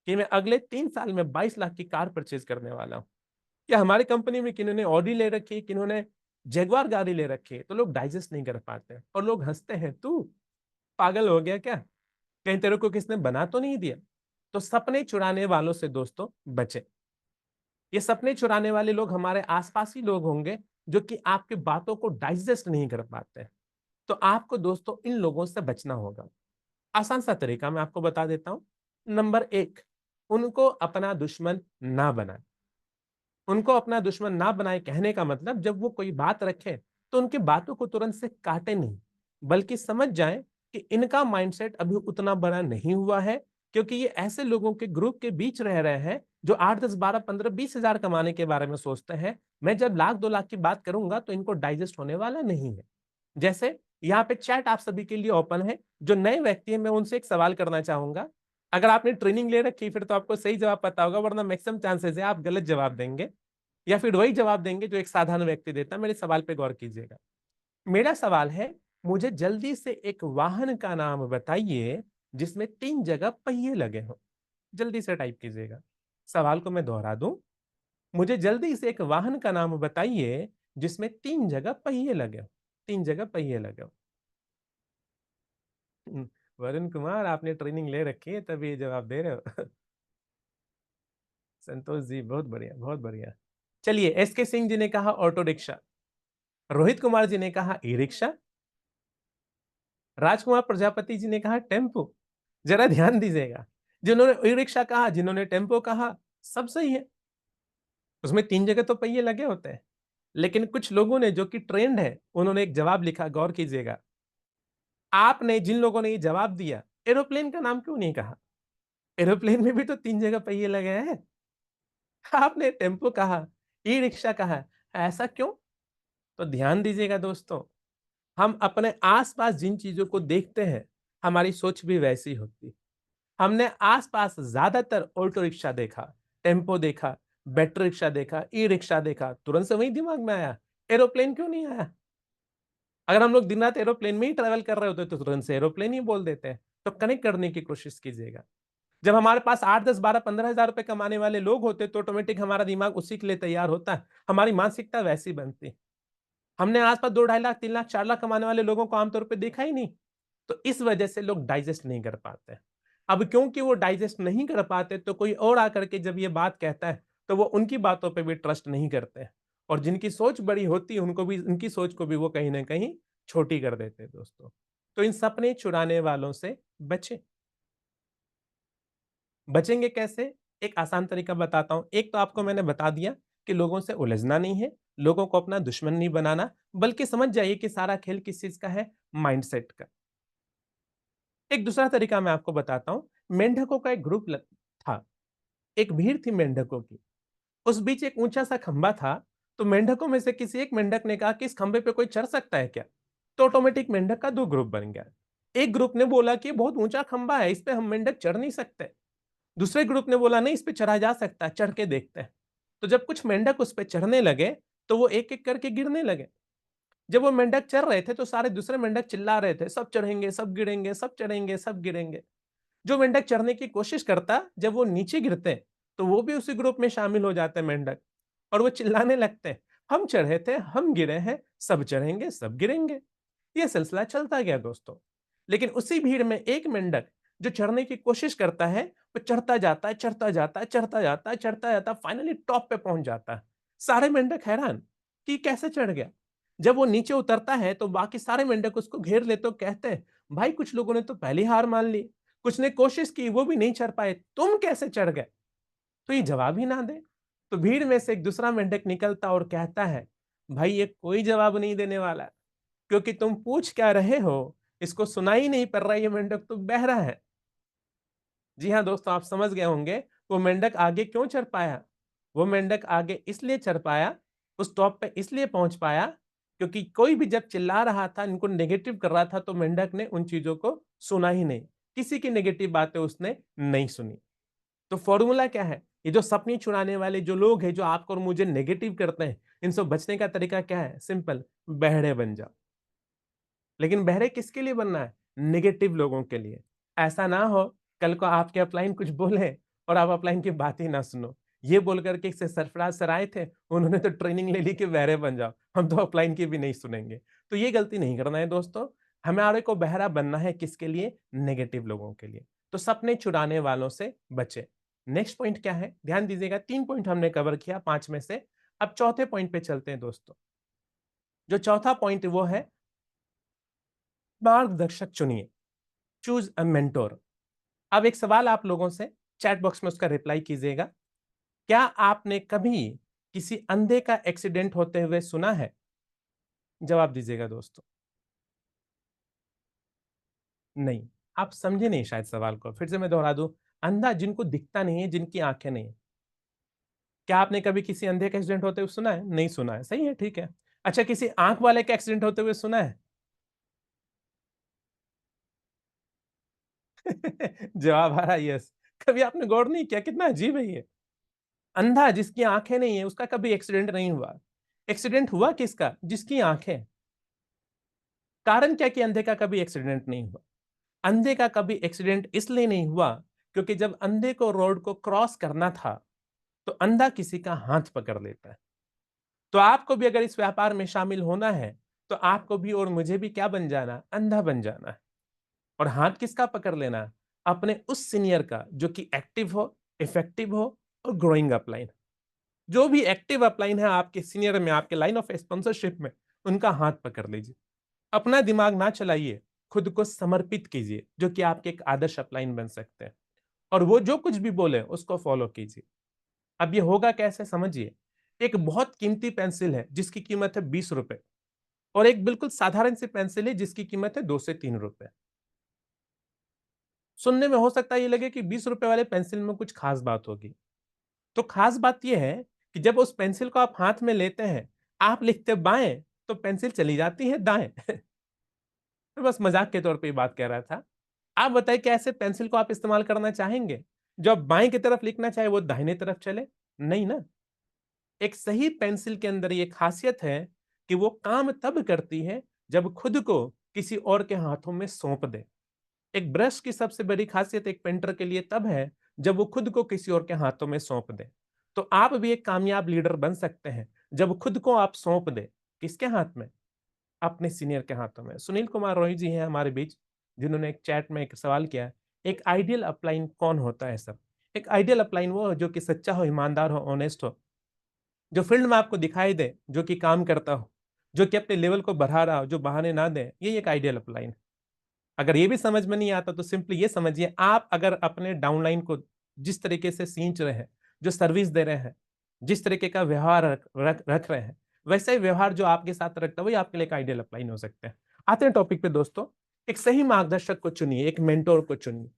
कि मैं अगले 3 साल में 22 लाख की कार परचेज करने वाला हूं। या हमारी कंपनी में किन्होंने ऑडी ले रखी, किन्होंने जगुआर गाड़ी ले रखी है, तो लोग डाइजेस्ट नहीं कर पाते और लोग हंसते हैं, तू पागल हो गया क्या, कहीं तेरे को किसने बना तो नहीं दिया? तो सपने चुराने वालों से दोस्तों बचे। ये सपने चुराने वाले लोग हमारे आसपास ही लोग होंगे जो कि आपकी बातों को डाइजेस्ट नहीं कर पाते। तो आपको दोस्तों इन लोगों से बचना होगा। आसान सा तरीका मैं आपको बता देता हूं। नंबर 1, उनको अपना दुश्मन ना बनाए। उनको अपना दुश्मन ना बनाए कहने का मतलब, जब वो कोई बात रखे तो उनकी बातों को तुरंत से काटे नहीं, बल्कि समझ जाएं कि इनका माइंडसेट अभी उतना बड़ा नहीं हुआ है, क्योंकि ये ऐसे लोगों के ग्रुप के बीच रह रहे हैं जो 8, 10, 12, 15, 20 हजार कमाने के बारे में सोचते हैं। मैं जब लाख 2 लाख की बात करूंगा तो इनको डाइजेस्ट होने वाला नहीं है। जैसे यहाँ पे चैट आप सभी के लिए ओपन है, जो नए व्यक्ति है मैं उनसे एक सवाल करना चाहूंगा। अगर आपने ट्रेनिंग ले रखी फिर तो आपको सही जवाब पता होगा, वरना मैक्सिमम चांसेस है आप गलत जवाब देंगे या फिर वही जवाब देंगे जो एक साधारण व्यक्ति देता है। मेरे सवाल पे गौर कीजिएगा। मेरा सवाल है, मुझे जल्दी से एक वाहन का नाम बताइए जिसमें 3 जगह पहिए लगे हों। जल्दी से टाइप कीजिएगा। सवाल को मैं दोहरा दूं, मुझे जल्दी से एक वाहन का नाम बताइए जिसमें 3 जगह पहिए लगे हो। 3 जगह पहिए लगे हो। वरुण कुमार, आपने ट्रेनिंग ले रखी है तभी ये जवाब दे रहे हो। संतोष जी, बहुत बढ़िया, बहुत बढ़िया। चलिए, एस के सिंह जी ने कहा ऑटो रिक्शा, रोहित कुमार जी ने कहा ई रिक्शा, राजकुमार प्रजापति जी ने कहा टेम्पो। जरा ध्यान दीजिएगा, जिन्होंने ई रिक्शा कहा, जिन्होंने टेम्पो कहा, सब सही है। उसमें 3 जगह तो पहिए लगे होते हैं, लेकिन कुछ लोगों ने जो कि ट्रेंड है, उन्होंने एक जवाब लिखा, गौर कीजिएगा। आपने जिन लोगों ने ये जवाब दिया एरोप्लेन का नाम क्यों नहीं कहा? एरोप्लेन में भी तो 3 जगह पहिए लगे हैं। आपने टेम्पो कहा, ई-रिक्शा कहा, ऐसा क्यों? तो ध्यान दीजिएगा दोस्तों, हम अपने आस-पास जिन चीज़ों को देखते हैं, हमारी सोच भी वैसी होती है। हमने आस-पास ज़्यादातर ऑटो रिक्शा देखा, टेम्पो देखा, बैटरी रिक्शा देखा, ई-रिक्शा देखा, तुरंत से वही दिमाग में आया, एरोप्लेन क्यों नहीं आया? अगर हम लोग दिन-रात एरोप्लेन में ही ट्रैवल कर रहे होते तो तुरंत से एरोप्लेन ही बोल देते हैं। तो कनेक्ट करने की कोशिश कीजिएगा। जब हमारे पास 8, 10, 12, 15,000 रुपए कमाने वाले लोग होते तो ऑटोमेटिक हमारा दिमाग उसी के लिए तैयार होता है। हमारी मानसिकता वैसी बनती। हमने आस-पास 2 ढाई लाख, 3 लाख, 4 लाख कमाने वाले लोगों को आमतौर पे देखा ही नहीं। तो इस वजह से लोग डाइजेस्ट नहीं कर पाते। अब क्योंकि वो डाइजेस्ट नहीं कर पाते तो कोई और आकर के जब ये बात कहता है, तो वो उनकी बातों पे भी ट्रस्ट नहीं करते हैं। और जिनकी सोच बड़ी होती है उनको भी उनकी सोच को भी वो कहीं न कहीं छोटी कर देते हैं दोस्तों। तो इन सपने चुराने वालों से बचें। बचेंगे कैसे? एक आसान तरीका बताता हूँ। एक तो आपको मैंने बता दिया कि लोगों से उलझना नहीं है, लोगों को अपना दुश्मन नहीं बनाना, बल्कि समझ जाइए कि सारा खेल किस चीज़ का है, माइंडसेट का। एक दूसरा तरीका मैं आपको बताता हूँ। मेंढकों का एक ग्रुप था। एक भीड़ थी मेंढकों की। उस बीच एक ऊंचा-सा खंभा था, तो मेंढकों में से किसी एक मेंढक ने कहा कि इस खंभे पे कोई चढ़ सकता है क्या? तो ऑटोमेटिक मेंढक का 2 ग्रुप बन गया। एक ग्रुप ने बोला कि बहुत ऊंचा खंभा है, इस पे हम मेंढक चढ़ नहीं सकते। दूसरे ग्रुप ने बोला नहीं, इस पे चढ़ा जा सकता है, चढ़ के देखते हैं। तो जब कुछ मेंढक उस पे चढ़ने लगे, तो वो एक-एक करके गिरने लगे। जब वो मेंढक चढ़ रहे थे, तो सारे दूसरे मेंढक चिल्ला रहे थे, सब चढ़ेंगे, सब गिरेंगे, सब चढ़ेंगे, सब गिरेंगे। जो मेंढक चढ़ने की कोशिश करता, जब वो नीचे गिरते, तो वो भी उसी ग्रुप में शामिल हो जाते मेंढक और वो चिल्लाने लगते, हम चढ़े थे, हम गिरे हैं, सब चढ़ेंगे, सब गिरेंगे। ये सिलसिला चलता गया दोस्तों। लेकिन उसी भीड़ में एक मेंढक जो चढ़ने की कोशिश करता है, वो चढ़ता जाता है, चढ़ता जाता है, चढ़ता जाता है, चढ़ता जाता है, फाइनली टॉप पे पहुंच जाता है। सारे मेंढक हैरान कि कैसे चढ़ गया। जब वो नीचे उतरता है तो बाकी सारे मेंढक उसको घेर लेते और कहते हैं, भाई कुछ लोगों ने तो पहले ही हार मान ली, कुछ ने कोशिश की वो भी नहीं चढ़ पाए, तुम कैसे चढ़ गए? तो ये जवाब ही ना दे। तो भीड़ में से एक दूसरा मेंढक निकलता और कहता है, भाई ये कोई जवाब नहीं देने वाला, क्योंकि तुम पूछ क्या रहे हो, इसको सुनाई नहीं पड़ रहा, ये मेंढक तो बहरा है। जी हाँ दोस्तों, आप समझ गए होंगे वो मेंढक आगे क्यों चढ़ पाया। वो मेंढक आगे इसलिए चढ़ पाया, उस टॉप पे इसलिए पहुंच पाया, क्योंकि कोई भी जब चिल्ला रहा था, इनको नेगेटिव कर रहा था, तो मेंढक ने उन चीजों को सुना ही नहीं। किसी की नेगेटिव बातें उसने नहीं सुनी। तो फॉर्मूला क्या है? ये जो सपने चुराने वाले जो लोग हैं, जो आपको और मुझे नेगेटिव करते हैं, इनसे बचने का तरीका क्या है? सिंपल, बहरे बन जाओ। लेकिन बहरे किसके लिए बनना है? नेगेटिव लोगों के लिए। ऐसा ना हो कल को आपके अपलाइन कुछ बोले और आप अपलाइन की बात ही ना सुनो। ये बोल कर के सरफराज सर आए थे, उन्होंने तो ट्रेनिंग ले ली कि बहरे बन जाओ, हम तो अपलाइन की भी नहीं सुनेंगे। तो ये गलती नहीं करना है दोस्तों। हमारे को बहरा बनना है किसके लिए? नेगेटिव लोगों के लिए। तो सपने चुराने वालों से बचें। नेक्स्ट पॉइंट क्या है? ध्यान दीजिएगा, 3 पॉइंट हमने कवर किया 5 में से। अब चौथे पॉइंट पे चलते हैं दोस्तों। जो चौथा पॉइंट वो है, मार्गदर्शक चुनिए। Choose a mentor. अब एक सवाल आप लोगों से चैट बॉक्स में उसका रिप्लाई कीजिएगा। क्या आपने कभी किसी अंधे का एक्सीडेंट होते हुए सुना है? जवाब दीजिएगा दोस्तों। नहीं, आप समझे नहीं शायद सवाल को। फिर से मैं दोहरा दूं, अंधा जिनको दिखता नहीं है, जिनकी आंखें नहीं है। क्या आपने कभी किसी अंधे का एक्सीडेंट होते हुए सुना है? नहीं सुना है, सही है, ठीक है। अच्छा, किसी आंख वाले का एक्सीडेंट होते हुए सुना है? जवाब आ रहा है यस। कभी आपने गौर नहीं किया, कितना अजीब है ये। अंधा जिसकी आंखें नहीं है, उसका कभी एक्सीडेंट नहीं हुआ। एक्सीडेंट हुआ किसका? जिसकी आंखें। कारण क्या कि अंधे का कभी एक्सीडेंट नहीं हुआ? अंधे का कभी एक्सीडेंट इसलिए नहीं हुआ क्योंकि जब अंधे को रोड को क्रॉस करना था, तो अंधा किसी का हाथ पकड़ लेता है। तो आपको भी अगर इस व्यापार में शामिल होना है, तो आपको भी और मुझे भी क्या बन जाना? अंधा बन जाना है। और हाथ किसका पकड़ लेना? अपने उस सीनियर का जो कि एक्टिव हो, इफेक्टिव हो और ग्रोइंग अपलाइन। जो भी एक्टिव अपलाइन है आपके सीनियर में, आपके लाइन ऑफ स्पॉन्सरशिप में, उनका हाथ पकड़ लीजिए। अपना दिमाग ना चलाइए, खुद को समर्पित कीजिए, जो कि आपके एक आदर्श अपलाइन बन सकते हैं। और वो जो कुछ भी बोले उसको फॉलो कीजिए। अब ये होगा कैसे, समझिए। एक बहुत कीमती पेंसिल है जिसकी कीमत है 20 रुपए, और एक बिल्कुल साधारण सी पेंसिल है जिसकी कीमत है 2 से 3 रुपए। सुनने में हो सकता है ये लगे कि 20 रुपए वाले पेंसिल में कुछ खास बात होगी। तो खास बात ये है कि जब उस पेंसिल को आप हाथ में लेते हैं, आप लिखते बाएँ, तो पेंसिल चली जाती है दाएँ। मैं बस मज़ाक के तौर पे ये बात कह रहा था। आप बताइए क्या ऐसे पेंसिल को आप इस्तेमाल करना चाहेंगे? जो आप बाएँ की तरफ लिखना चाहे वो दाहिने तरफ चले? नहीं ना। एक सही पेंसिल के अंदर ये खासियत है कि वो काम तब करती है जब खुद को किसी और के हाथों में सौंप दे। एक ब्रश की सबसे बड़ी खासियत एक पेंटर के लिए तब है जब वो खुद को किसी और के हाथों में सौंप दे। तो आप भी एक कामयाब लीडर बन सकते हैं जब खुद को आप सौंप दें। किसके हाथ में? अपने सीनियर के हाथों में। सुनील कुमार रोही जी हैं हमारे बीच, जिन्होंने एक चैट में एक सवाल किया है, एक आइडियल अपलाइन कौन होता है सब? एक आइडियल अपलाइन वो जो कि सच्चा हो, ईमानदार हो, ऑनेस्ट हो, जो फील्ड में आपको दिखाई दे, जो कि काम करता हो, जो कि अपने लेवल को बढ़ा रहा हो, जो बहाने ना दे, ये एक आइडियल अपलाइन है। अगर ये भी समझ में नहीं आता तो सिंपली ये समझिए आप अगर अपने डाउनलाइन को जिस तरीके से सींच रहे हैं, जो सर्विस दे रहे हैं, जिस तरीके का व्यवहार रख रहे हैं, वैसा ही व्यवहार जो आपके साथ रखता है वही आपके लिए एक आइडियल अपलाइन हो सकते हैं। आते हैं टॉपिक पे दोस्तों, एक सही मार्गदर्शक को चुनिए, एक मेंटर को चुनिए।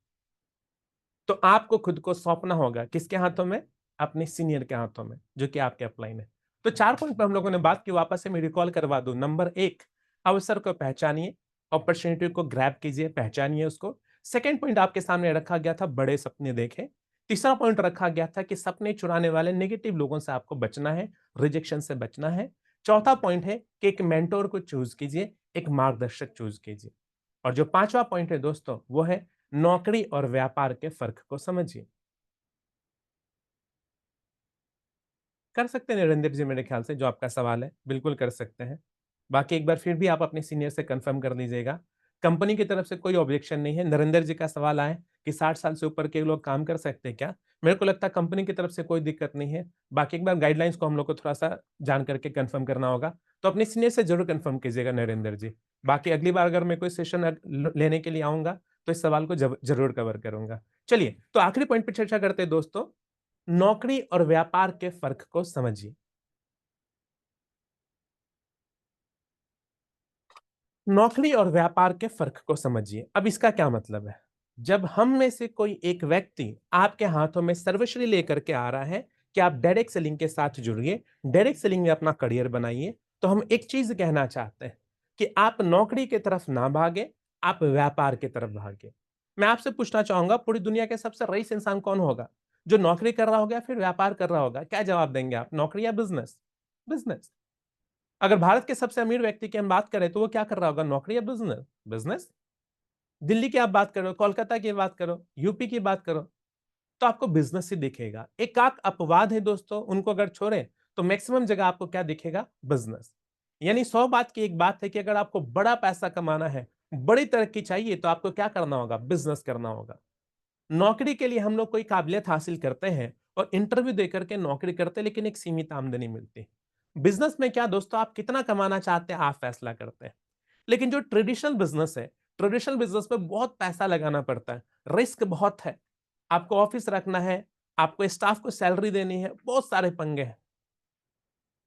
तो आपको खुद को सौंपना होगा किसके हाथों में? अपने सीनियर के हाथों में, जो कि आपके अपलाइन है। तो 4 पॉइंट पे हम लोगों ने बात की, वापस से मैं रिकॉल करवा दूं। नंबर 1, अवसर को पहचानिए, अपॉर्चुनिटी को ग्रैब कीजिए, पहचानिए उसको। सेकंड पॉइंट आपके सामने रखा गया था, बड़े सपने देखें। तीसरा पॉइंट रखा गया था कि सपने चुराने वाले नेगेटिव लोगों से आपको बचना है, रिजेक्शन से बचना है। चौथा पॉइंट है कि एक मेंटर को चूज कीजिए, एक मार्गदर्शक चूज कीजिए। और जो पांचवा पॉइंट है दोस्तों, वो है नौकरी और व्यापार के फर्क को समझिए। कर सकते हैं नरेंद्र जी, मेरे ख्याल से जो आपका सवाल है, बिल्कुल कर सकते हैं। बाकी एक बार फिर भी आप अपने सीनियर से कन्फर्म कर लीजिएगा। कंपनी की तरफ से कोई ऑब्जेक्शन नहीं है। नरेंद्र जी का सवाल आया कि 60 साल से ऊपर के लोग काम कर सकते हैं क्या? मेरे को लगता है कंपनी की तरफ से कोई दिक्कत नहीं है। बाकी एक बार गाइडलाइंस को हम लोग को थोड़ा-सा जान करके कन्फर्म करना होगा। तो अपने सीनियर से ज़रूर कन्फर्म कीजिएगा नरेंद्र जी। बाकी अगली बार अगर मैं कोई सेशन लेने के लिए आऊँगा, तो इस सवाल को ज़रूर कवर करूँगा। चलिए, तो आखिरी पॉइंट पे चर्चा करते हैं दोस्तों, नौकरी और व्यापार के फ़र्क को समझिए। नौकरी और व्यापार के फ़र्क को समझिए। अब इसका क्या मतलब है? जब हम में से कोई एक व्यक्ति आपके हाथों में सर्वश्री लेकर के आ रहा है कि आप डायरेक्ट सेलिंग के साथ जुड़िए, डायरेक्ट सेलिंग में अपना करियर बनाइए, तो हम एक चीज़ कहना चाहते हैं कि आप नौकरी की तरफ ना भागें, आप व्यापार की तरफ भागें। मैं आपसे पूछना चाहूँगा, पूरी दुनिया के सबसे रईस इंसान कौन होगा? जो नौकरी कर रहा होगा या फिर व्यापार कर रहा होगा? क्या जवाब देंगे आप? नौकरी या बिज़नेस? बिज़नेस। अगर भारत के सबसे अमीर व्यक्ति की हम बात करें तो वो क्या कर रहा होगा, नौकरी या बिजनेस? बिजनेस। दिल्ली की आप बात करो, कोलकाता की बात करो, यूपी की बात करो, तो आपको बिजनेस ही दिखेगा। एक आक अपवाद है दोस्तों, उनको अगर छोड़ें तो मैक्सिमम जगह आपको क्या दिखेगा, बिजनेस। यानी 100 बात की एक बात है कि अगर आपको बड़ा पैसा कमाना है, बड़ी तरक्की चाहिए, तो आपको क्या करना होगा, बिजनेस करना होगा। नौकरी के लिए हम लोग कोई काबिलियत हासिल करते हैं और इंटरव्यू देकर के नौकरी करते हैं, लेकिन एक सीमित आमदनी मिलती है। बिजनेस में क्या दोस्तों, आप कितना कमाना चाहते हैं, आप फैसला करते हैं। लेकिन जो ट्रेडिशनल बिजनेस है, ट्रेडिशनल बिजनेस में बहुत पैसा लगाना पड़ता है, रिस्क बहुत है। आपको ऑफिस रखना है, आपको स्टाफ को सैलरी देनी है, बहुत सारे पंगे हैं।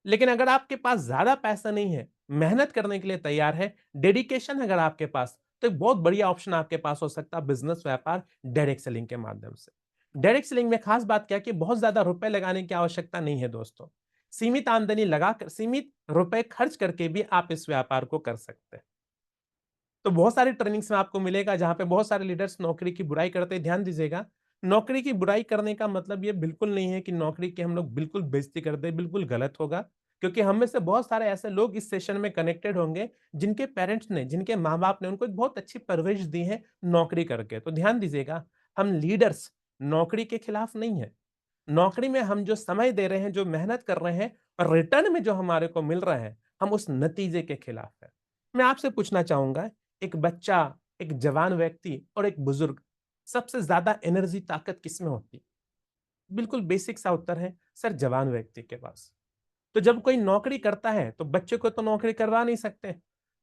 लेकिन अगर आपके पास ज्यादा पैसा नहीं है, मेहनत करने के लिए तैयार है, डेडिकेशन है अगर आपके पास, तो एक बहुत बढ़िया ऑप्शन आपके पास हो सकता है बिजनेस, व्यापार, डायरेक्ट सेलिंग के माध्यम से। डायरेक्ट सेलिंग में खास बात क्या है कि बहुत ज्यादा रुपए लगाने की आवश्यकता नहीं है दोस्तों। सीमित आमदनी लगाकर, सीमित रुपए खर्च करके भी आप इस व्यापार को कर सकते हैं। तो बहुत सारी ट्रेनिंग्स में आपको मिलेगा जहां पे बहुत सारे लीडर्स नौकरी की बुराई करते हैं। ध्यान दीजिएगा, नौकरी की बुराई करने का मतलब ये बिल्कुल नहीं है कि नौकरी की हम लोग बिल्कुल बेइज्जती कर दें, बिल्कुल गलत होगा। क्योंकि हम में से बहुत सारे ऐसे लोग इस सेशन में कनेक्टेड होंगे जिनके पेरेंट्स ने, जिनके माँ-बाप ने उनको एक बहुत अच्छी परवरिश दी है नौकरी करके। तो ध्यान दीजिएगा, हम लीडर्स नौकरी के खिलाफ नहीं है। नौकरी में हम जो समय दे रहे हैं, जो मेहनत कर रहे हैं और रिटर्न में जो हमारे को मिल रहा है, हम उस नतीजे के खिलाफ है। मैं आपसे पूछना चाहूंगा, एक बच्चा, एक जवान व्यक्ति और एक बुजुर्ग, सबसे ज्यादा एनर्जी, ताकत किसमें होती है? बिल्कुल बेसिक सा उत्तर है सर, जवान व्यक्ति के पास। तो जब कोई नौकरी करता है तो बच्चे को तो नौकरी करवा नहीं सकते,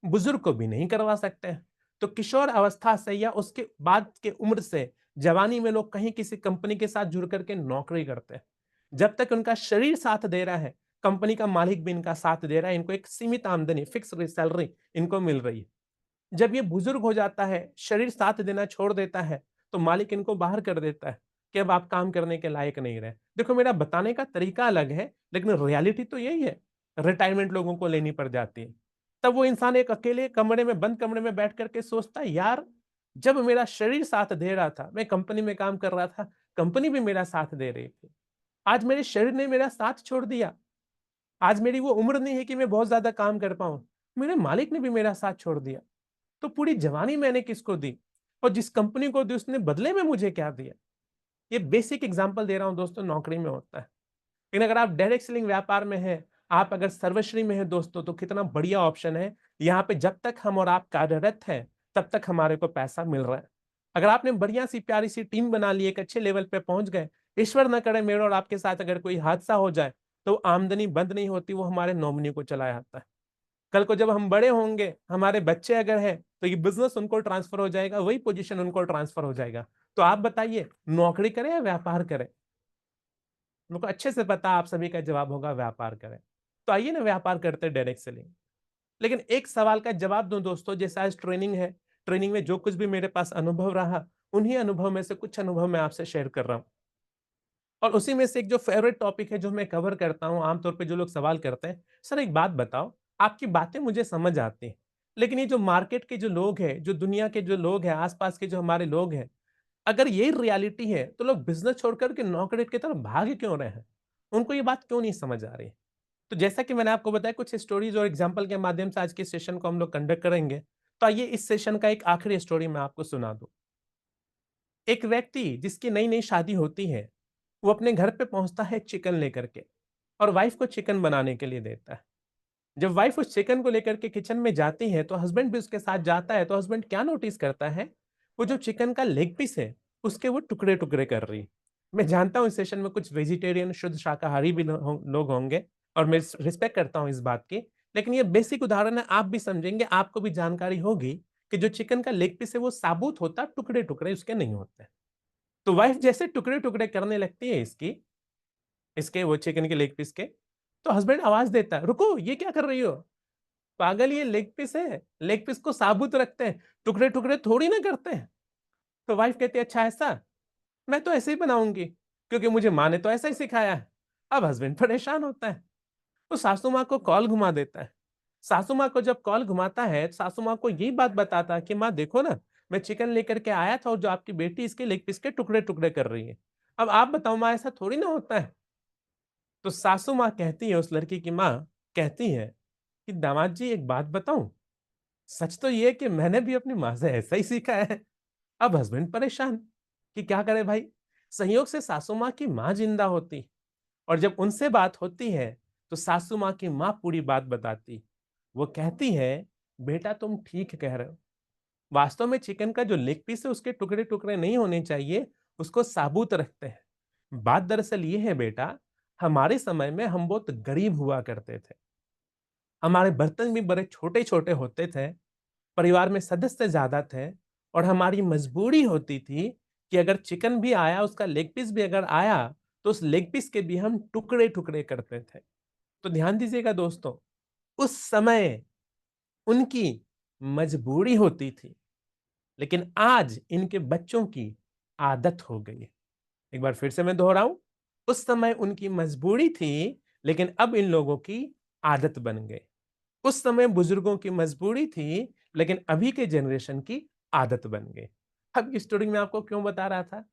बुजुर्ग को भी नहीं करवा सकते। तो किशोर अवस्था से या उसके बाद के उम्र से जवानी में लोग कहीं किसी कंपनी के साथ जुड़ करके नौकरी करते हैं। जब तक उनका शरीर साथ दे रहा है, कंपनी का मालिक भी इनका साथ दे रहा है, इनको एक सीमित आमदनी, फिक्स सैलरी इनको मिल रही है। जब ये बुजुर्ग हो जाता है, शरीर साथ देना छोड़ देता है, तो मालिक इनको बाहर कर देता है कि अब आप काम करने के लायक नहीं रहे। देखो, मेरा बताने का तरीका अलग है, लेकिन रियलिटी तो यही है। रिटायरमेंट लोगों को लेनी पड़ जाती है। तब वो इंसान एक अकेले कमरे में, बंद कमरे में बैठ करके सोचता है, यार जब मेरा शरीर साथ दे रहा था, मैं कंपनी में काम कर रहा था, कंपनी भी मेरा साथ दे रही थी। आज मेरे शरीर ने मेरा साथ छोड़ दिया। आज मेरी वो उम्र नहीं है कि मैं बहुत ज्यादा काम कर पाऊं। मेरे मालिक ने भी मेरा साथ छोड़ दिया। तो पूरी जवानी मैंने किसको दी? और जिस कंपनी को दी उसने बदले में मुझे क्या दिया? ये बेसिक एग्जांपल दे रहा हूं दोस्तों, नौकरी में होता है। लेकिन अगर आप डायरेक्ट सेलिंग व्यापार में हैं, आप अगर सर्वश्री में हैं दोस्तों, तो कितना बढ़िया ऑप्शन है। यहाँ पे जब तक हम और आप कार्यरत हैं, तब तक हमारे को पैसा मिल रहा है। अगर आपने बढ़िया सी प्यारी सी टीम बना ली, एक अच्छे लेवल पे पहुंच गए, ईश्वर न करे मेरे और आपके साथ अगर कोई हादसा हो जाए, तो आमदनी बंद नहीं होती, वो हमारे नॉमिनी को चला जाता है। कल को जब हम बड़े होंगे, हमारे बच्चे अगर हैं, तो ये बिजनेस उनको ट्रांसफर हो जाएगा, वही पोजीशन उनको ट्रांसफर हो जाएगा। तो आप बताइए, नौकरी करें या व्यापार करें? मुझको अच्छे से पता, आप सभी का जवाब होगा व्यापार करें। तो आइए ना व्यापार करते हैं, डायरेक्ट सेलिंग। लेकिन एक सवाल का जवाब दूं दोस्तों, जैसे आज ट्रेनिंग है, ट्रेनिंग में जो कुछ भी मेरे पास अनुभव रहा, उन्हीं अनुभव में से कुछ अनुभव मैं आपसे शेयर कर रहा हूं। और उसी में से एक जो फेवरेट टॉपिक है, जो मैं कवर करता हूं, आमतौर पे जो लोग सवाल करते हैं, सर एक बात बताओ, आपकी बातें मुझे समझ आती हैं, लेकिन ये जो मार्केट के जो लोग हैं, जो दुनिया के जो लोग हैं, आसपास के जो हमारे लोग हैं, अगर यही रियलिटी है, तो लोग बिजनेस छोड़कर के नौकरी की तरफ भाग क्यों रहे हैं? उनको ये बात क्यों नहीं समझ आ रही है? तो जैसा कि मैंने आपको बताया, कुछ स्टोरीज और एग्जांपल के माध्यम से आज के सेशन को हम लोग कंडक्ट करेंगे। तो आइए इस सेशन का एक आखिरी स्टोरी मैं आपको सुना दूं। एक व्यक्ति जिसकी नई नई शादी होती है, वो अपने घर पे पहुंचता है चिकन लेकर के, और वाइफ को चिकन बनाने के लिए देता है। जब वाइफ उस चिकन को लेकर के किचन में जाती है, तो हस्बैंड भी उसके साथ जाता है। तो हस्बैंड क्या नोटिस करता है? वो जो चिकन का लेग पीस है, उसके वो टुकड़े टुकड़े कर रही है। मैं जानता हूँ इस सेशन में कुछ वेजिटेरियन, शुद्ध शाकाहारी भी लोग होंगे, और मैं रिस्पेक्ट करता हूँ इस बात की। लेकिन ये बेसिक उदाहरण है, आप भी समझेंगे, आपको भी जानकारी होगी कि जो चिकन का लेग पीस है, वो साबुत होता, टुकड़े टुकड़े उसके नहीं होते। तो वाइफ जैसे टुकड़े टुकड़े करने लगती है इसकी इसके वो चिकन के लेग पीस के, तो हस्बैंड आवाज देता है, रुको, ये क्या कर रही हो? पागल, ये लेग पीस है, लेग पीस को साबुत रखते हैं, टुकड़े टुकड़े थोड़ी ना करते हैं। तो वाइफ कहती है, अच्छा ऐसा? मैं तो ऐसे ही बनाऊंगी, क्योंकि मुझे माँ ने तो ऐसा ही सिखाया है। अब हस्बैंड परेशान होता है, वो सासू माँ को कॉल घुमा देता है। सासू माँ को जब कॉल घुमाता है, सासू माँ को यही बात बताता है कि माँ देखो ना, मैं चिकन लेकर के आया था, और जो आपकी बेटी इसके लेग पीस के टुकड़े टुकड़े कर रही है। अब आप बताओ माँ, ऐसा थोड़ी ना होता है। तो सासू माँ कहती है, उस लड़की की माँ कहती है कि दामाद जी एक बात बताऊं, सच तो ये है कि मैंने भी अपनी माँ से ऐसा ही सीखा है। अब हस्बैंड परेशान कि क्या करे भाई। संयोग से सासू माँ की माँ जिंदा होती, और जब उनसे बात होती है, तो सासू माँ की माँ पूरी बात बताती। वो कहती है, बेटा तुम ठीक कह रहे हो, वास्तव में चिकन का जो लेग पीस है, उसके टुकड़े टुकड़े नहीं होने चाहिए, उसको साबुत रखते हैं। बात दरअसल ये है बेटा, हमारे समय में हम बहुत गरीब हुआ करते थे, हमारे बर्तन भी बड़े छोटे छोटे होते थे, परिवार में सदस्य ज्यादा थे, और हमारी मजबूरी होती थी कि अगर चिकन भी आया, उसका लेग पीस भी अगर आया, तो उस लेग पीस के भी हम टुकड़े टुकड़े करते थे। तो ध्यान दीजिएगा दोस्तों, उस समय उनकी मजबूरी होती थी, लेकिन आज इनके बच्चों की आदत हो गई है। एक बार फिर से मैं दोहराऊं, उस समय उनकी मजबूरी थी, लेकिन अब इन लोगों की आदत बन गई। उस समय बुजुर्गों की मजबूरी थी, लेकिन अभी के जनरेशन की आदत बन गई। अब इस स्टोरी में आपको क्यों बता रहा था?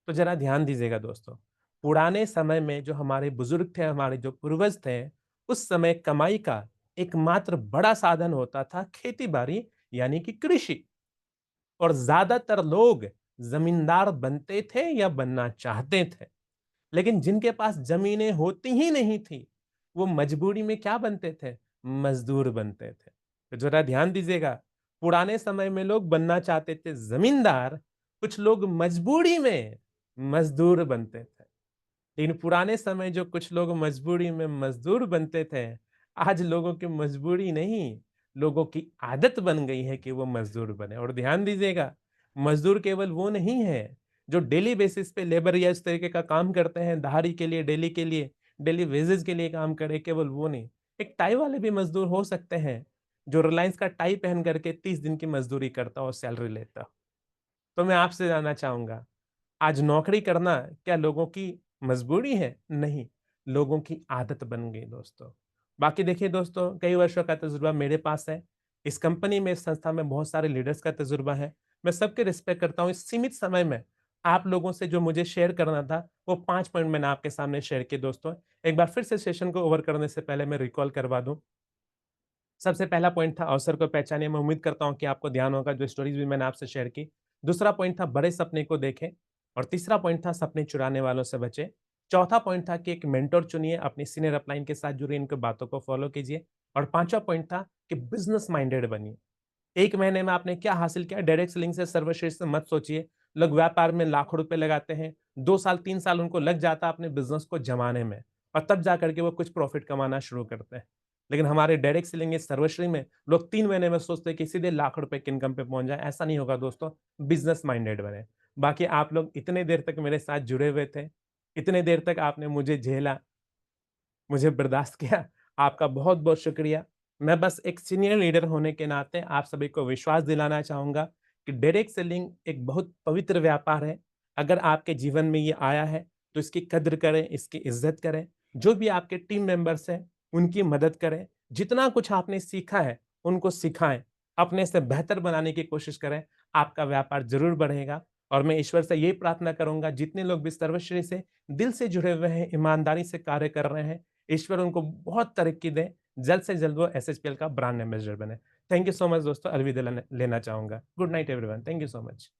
तो जरा ध्यान दीजिएगा दोस्तों, पुराने समय में जो हमारे बुजुर्ग थे, हमारे जो पूर्वज थे, उस समय कमाई का एकमात्र बड़ा साधन होता था खेती बाड़ी, यानी कि कृषि। और ज्यादातर लोग जमींदार बनते थे या बनना चाहते थे, लेकिन जिनके पास जमीनें होती ही नहीं थी, वो मजबूरी में क्या बनते थे? मजदूर बनते थे। तो जरा ध्यान दीजिएगा, पुराने समय में लोग बनना चाहते थे जमींदार, कुछ लोग मजबूरी में मजदूर बनते थे। लेकिन पुराने समय जो कुछ लोग मजबूरी में मजदूर बनते थे, आज लोगों की मजबूरी नहीं, लोगों की आदत बन गई है कि वो मजदूर बने। और ध्यान दीजिएगा, मजदूर केवल वो नहीं है जो डेली बेसिस पे लेबर या इस तरीके का काम करते हैं, दहाड़ी के लिए, डेली के लिए, डेली वेजेस के लिए काम करे, केवल वो नहीं। एक टाई वाले भी मजदूर हो सकते हैं, जो रिलायंस का टाई पहन करके 30 दिन की मजदूरी करता और सैलरी लेता। तो मैं आपसे जानना चाहूँगा, आज नौकरी करना क्या लोगों की मजबूरी है? नहीं, लोगों की आदत बन गई दोस्तों। बाकी देखिए दोस्तों, कई वर्षों का तजुर्बा मेरे पास है। इस कंपनी में, इस संस्था में बहुत सारे लीडर्स का तजुर्बा है। मैं सबकी रिस्पेक्ट करता हूँ। इस सीमित समय में आप लोगों से जो मुझे शेयर करना था, वो 5 पॉइंट मैंने आपके सामने शेयर किए दोस्तों। एक बार फिर से सेशन को ओवर करने से पहले मैं रिकॉल करवा दूँ। सबसे पहला पॉइंट था अवसर को पहचानिए। मैं उम्मीद करता हूँ कि आपको ध्यान होगा, जो स्टोरीज़ भी मैंने आपसे शेयर की। दूसरा पॉइंट था बड़े सपने को देखें और तीसरा पॉइंट था सपने चुराने वालों से बचें। चौथा पॉइंट था कि एक मेंटर चुनिए, अपनी सीनियर अपलाइन के साथ जुड़िए, इनकी बातों को फॉलो कीजिए और पाँचवा पॉइंट था कि बिज़नेस माइंडेड बनिए। 1 महीने में आपने क्या हासिल किया? डायरेक्ट सेलिंग से सर्वश्रेष्ठ मत सोचिए। लोग व्यापार में लाखों रुपए लगाते हैं, 2 साल 3 साल उनको लग जाता है अपने बिज़नेस को जमाने में और तब जाकर के वो कुछ प्रॉफिट कमाना शुरू करते हैं। लेकिन हमारे डायरेक्ट सेलिंग इस सर्वश्री में लोग 3 महीने में सोचते हैं कि सीधे लाख रुपए की इनकम पे पहुँच जाएँ, ऐसा नहीं होगा दोस्तों, बिज़नेस माइंडेड बनें। बाकी आप लोग इतने देर तक मेरे साथ जुड़े हुए थे, इतने देर तक आपने मुझे झेला, मुझे बर्दाश्त किया, आपका बहुत-बहुत शुक्रिया। मैं बस एक सीनियर लीडर होने के नाते आप सभी को विश्वास दिलाना चाहूँगा कि डायरेक्ट सेलिंग एक बहुत पवित्र व्यापार है। अगर आपके जीवन में ये आया है, तो इसकी कद्र करें, इसकी इज़्ज़त करें। जो भी आपके टीम मेंबर्स हैं, उनकी मदद करें। जितना कुछ आपने सीखा है, उनको सिखाएँ। अपने से बेहतर बनाने की कोशिश करें, आपका व्यापार ज़रूर बढ़ेगा और मैं ईश्वर से यही प्रार्थना करूँगा, जितने लोग भी सर्वश्री से दिल से जुड़े हुए हैं, ईमानदारी से कार्य कर रहे हैं, ईश्वर उनको बहुत तरक्की दे, जल्द से जल्द वो एसएचपीएल का ब्रांड एम्बेसडर बने। थैंक यू सो मच दोस्तों, अलविदा लेना चाहूँगा। Good night everyone, thank you so much.